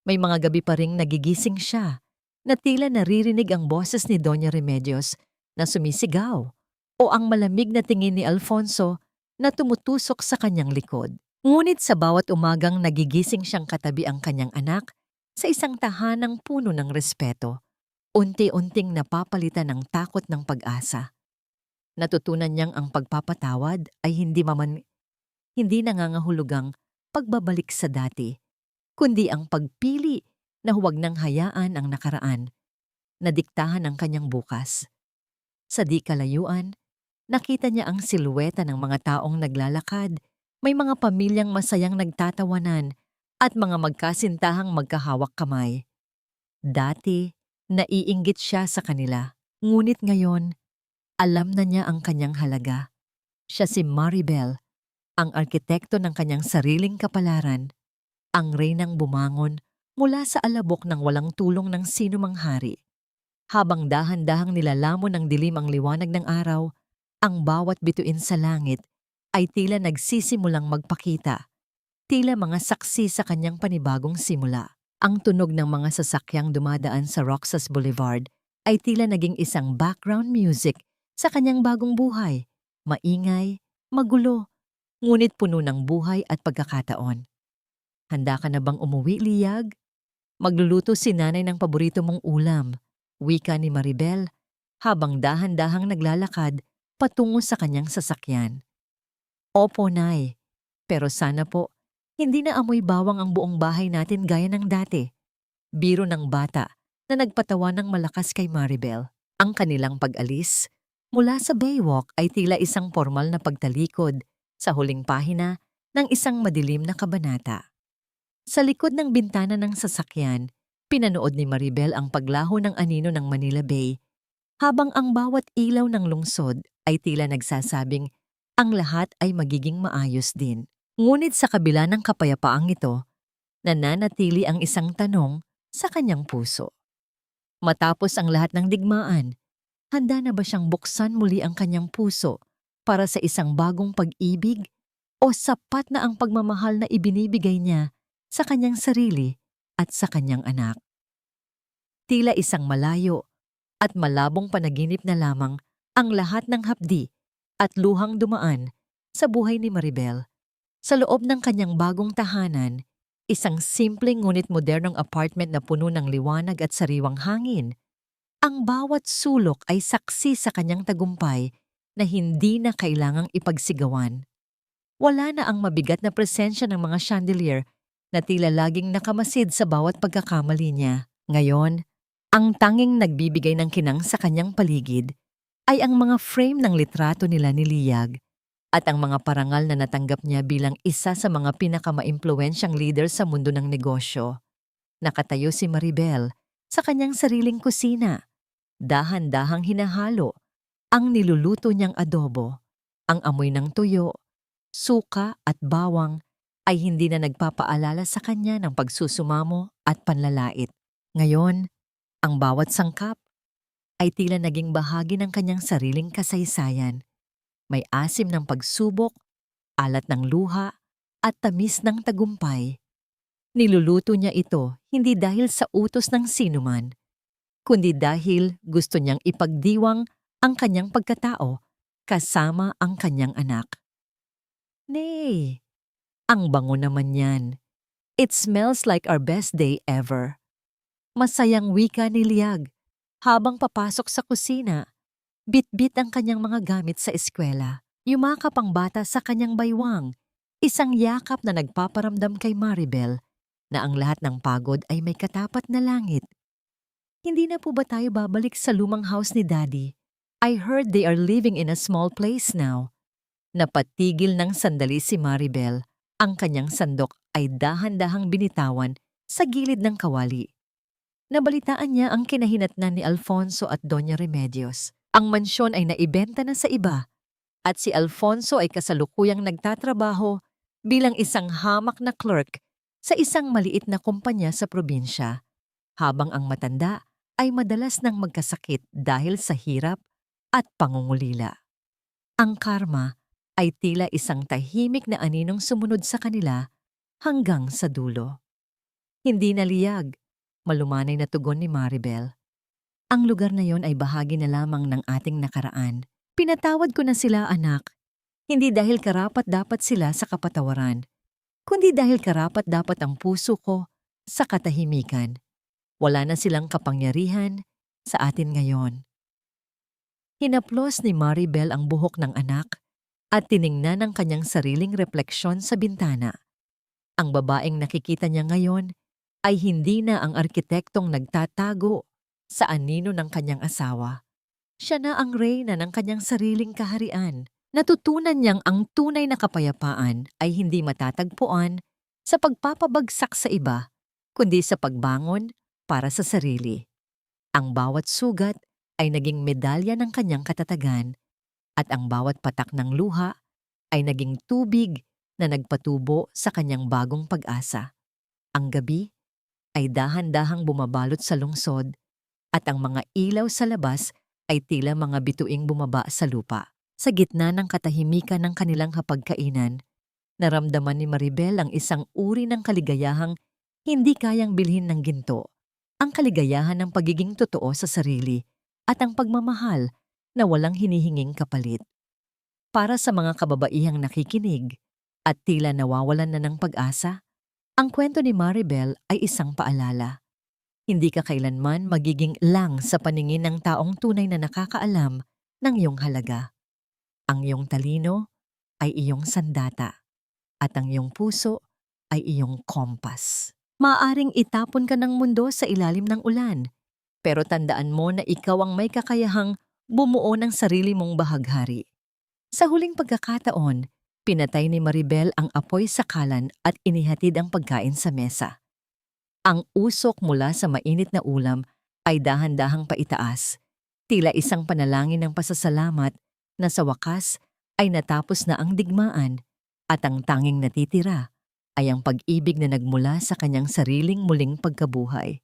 May mga gabi pa ring nagigising siya na tila naririnig ang boses ni Doña Remedios na sumisigaw o ang malamig na tingin ni Alfonso na tumutusok sa kanyang likod. Ngunit sa bawat umagang nagigising siyang katabi ang kanyang anak sa isang tahanang puno ng respeto, unti-unting napapalitan ng takot ng pag-asa. Natutunan niyang ang pagpapatawad ay hindi nangangahulugang pagbabalik sa dati, kundi ang pagpili na huwag nang hayaan ang nakaraan na diktahan ang kanyang bukas. Sa di kalayuan, nakita niya ang silhueta ng mga taong naglalakad, may mga pamilyang masayang nagtatawanan at mga magkasintahang magkahawak kamay. Dati, naiinggit siya sa kanila, ngunit ngayon, alam na niya ang kanyang halaga. Siya si Maribel, ang arkitekto ng kanyang sariling kapalaran, ang reynang bumangon mula sa alabok ng walang tulong ng sinumang hari. Habang dahan-dahang nilalamon ng dilim ang liwanag ng araw, ang bawat bituin sa langit ay tila nagsisimulang magpakita, tila mga saksi sa kanyang panibagong simula. Ang tunog ng mga sasakyang dumadaan sa Roxas Boulevard ay tila naging isang background music sa kanyang bagong buhay. Maingay, magulo, ngunit puno ng buhay at pagkakataon. Handa ka na bang umuwi, Liag? Magluluto si nanay ng paborito mong ulam, wika ni Maribel, habang dahan-dahang naglalakad patungo sa kanyang sasakyan. Opo, Nay. Pero sana po, hindi na amoy bawang ang buong bahay natin gaya ng dati. Biro ng bata na nagpatawa ng malakas kay Maribel. Ang kanilang pag-alis mula sa Baywalk ay tila isang formal na pagtalikod sa huling pahina ng isang madilim na kabanata. Sa likod ng bintana ng sasakyan, pinanood ni Maribel ang paglaho ng anino ng Manila Bay habang ang bawat ilaw ng lungsod ay tila nagsasabing ang lahat ay magiging maayos din. Ngunit sa kabila ng kapayapaang ito, nananatili ang isang tanong sa kanyang puso. Matapos ang lahat ng digmaan, handa na ba siyang buksan muli ang kanyang puso para sa isang bagong pag-ibig o sapat na ang pagmamahal na ibinibigay niya sa kanyang sarili at sa kanyang anak? Tila isang malayo at malabong panaginip na lamang ang lahat ng hapdi at luhang dumaan sa buhay ni Maribel. Sa loob ng kanyang bagong tahanan, isang simpleng ngunit modernong apartment na puno ng liwanag at sariwang hangin. Ang bawat sulok ay saksi sa kanyang tagumpay na hindi na kailangang ipagsigawan. Wala na ang mabigat na presensya ng mga chandelier na tila laging nakamasid sa bawat pagkakamali niya. Ngayon, ang tanging nagbibigay ng kinang sa kanyang paligid ay ang mga frame ng litrato nila ni Liag at ang mga parangal na natanggap niya bilang isa sa mga pinakamaimpluwensyang leader sa mundo ng negosyo. Nakatayo si Maribel sa kanyang sariling kusina. Dahan-dahang hinahalo ang niluluto niyang adobo. Ang amoy ng tuyo, suka at bawang ay hindi na nagpapaalala sa kanya ng pagsusumamo at panlalait. Ngayon, ang bawat sangkap ay tila naging bahagi ng kanyang sariling kasaysayan. May asim ng pagsubok, alat ng luha, at tamis ng tagumpay. Niluluto niya ito hindi dahil sa utos ng sinuman, kundi dahil gusto niyang ipagdiwang ang kanyang pagkatao kasama ang kanyang anak. Nay, ang bango naman yan. It smells like our best day ever. Masayang wika ni Liag habang papasok sa kusina. Bit-bit ang kanyang mga gamit sa eskwela. Yumakap ang bata sa kanyang baywang, isang yakap na nagpaparamdam kay Maribel na ang lahat ng pagod ay may katapat na langit. Hindi na po ba tayo babalik sa lumang house ni Daddy? I heard they are living in a small place now. Napatigil ng sandali si Maribel. Ang kanyang sandok ay dahan-dahang binitawan sa gilid ng kawali. Nabalitaan niya ang kinahinatnan ni Alfonso at Doña Remedios. Ang mansyon ay naibenta na sa iba at si Alfonso ay kasalukuyang nagtatrabaho bilang isang hamak na clerk sa isang maliit na kumpanya sa probinsya, habang ang matanda ay madalas nang magkasakit dahil sa hirap at pangungulila. Ang karma ay tila isang tahimik na aninong sumunod sa kanila hanggang sa dulo. Hindi na Liag, malumanay na tugon ni Maribel. Ang lugar na yon ay bahagi na lamang ng ating nakaraan. Pinatawad ko na sila, anak. Hindi dahil karapat-dapat sila sa kapatawaran, kundi dahil karapat-dapat ang puso ko sa katahimikan. Wala na silang kapangyarihan sa atin ngayon. Hinaplos ni Maribel ang buhok ng anak at tiningnan ang kanyang sariling refleksyon sa bintana. Ang babaeng nakikita niya ngayon ay hindi na ang arkitektong nagtatago sa anino ng kanyang asawa. Siya na ang reyna ng kanyang sariling kaharian. Natutunan niyang ang tunay na kapayapaan ay hindi matatagpuan sa pagpapabagsak sa iba, kundi sa pagbangon para sa sarili. Ang bawat sugat ay naging medalya ng kanyang katatagan at ang bawat patak ng luha ay naging tubig na nagpatubo sa kanyang bagong pag-asa. Ang gabi ay dahan-dahang bumabalot sa lungsod at ang mga ilaw sa labas ay tila mga bituing bumaba sa lupa. Sa gitna ng katahimikan ng kanilang hapagkainan, naramdaman ni Maribel ang isang uri ng kaligayahang hindi kayang bilhin ng ginto. Ang kaligayahan ng pagiging totoo sa sarili at ang pagmamahal na walang hinihinging kapalit. Para sa mga kababaihang nakikinig at tila nawawalan na ng pag-asa, ang kwento ni Maribel ay isang paalala. Hindi ka kailanman magiging lang sa paningin ng taong tunay na nakakaalam ng iyong halaga. Ang iyong talino ay iyong sandata at ang iyong puso ay iyong kompas. Maaring itapon ka ng mundo sa ilalim ng ulan, pero tandaan mo na ikaw ang may kakayahang bumuo ng sarili mong bahaghari. Sa huling pagkakataon, pinatay ni Maribel ang apoy sa kalan at inihatid ang pagkain sa mesa. Ang usok mula sa mainit na ulam ay dahan-dahang paitaas, tila isang panalangin ng pasasalamat na sa wakas ay natapos na ang digmaan at ang tanging natitira ay ang pag-ibig na nagmula sa kanyang sariling muling pagkabuhay.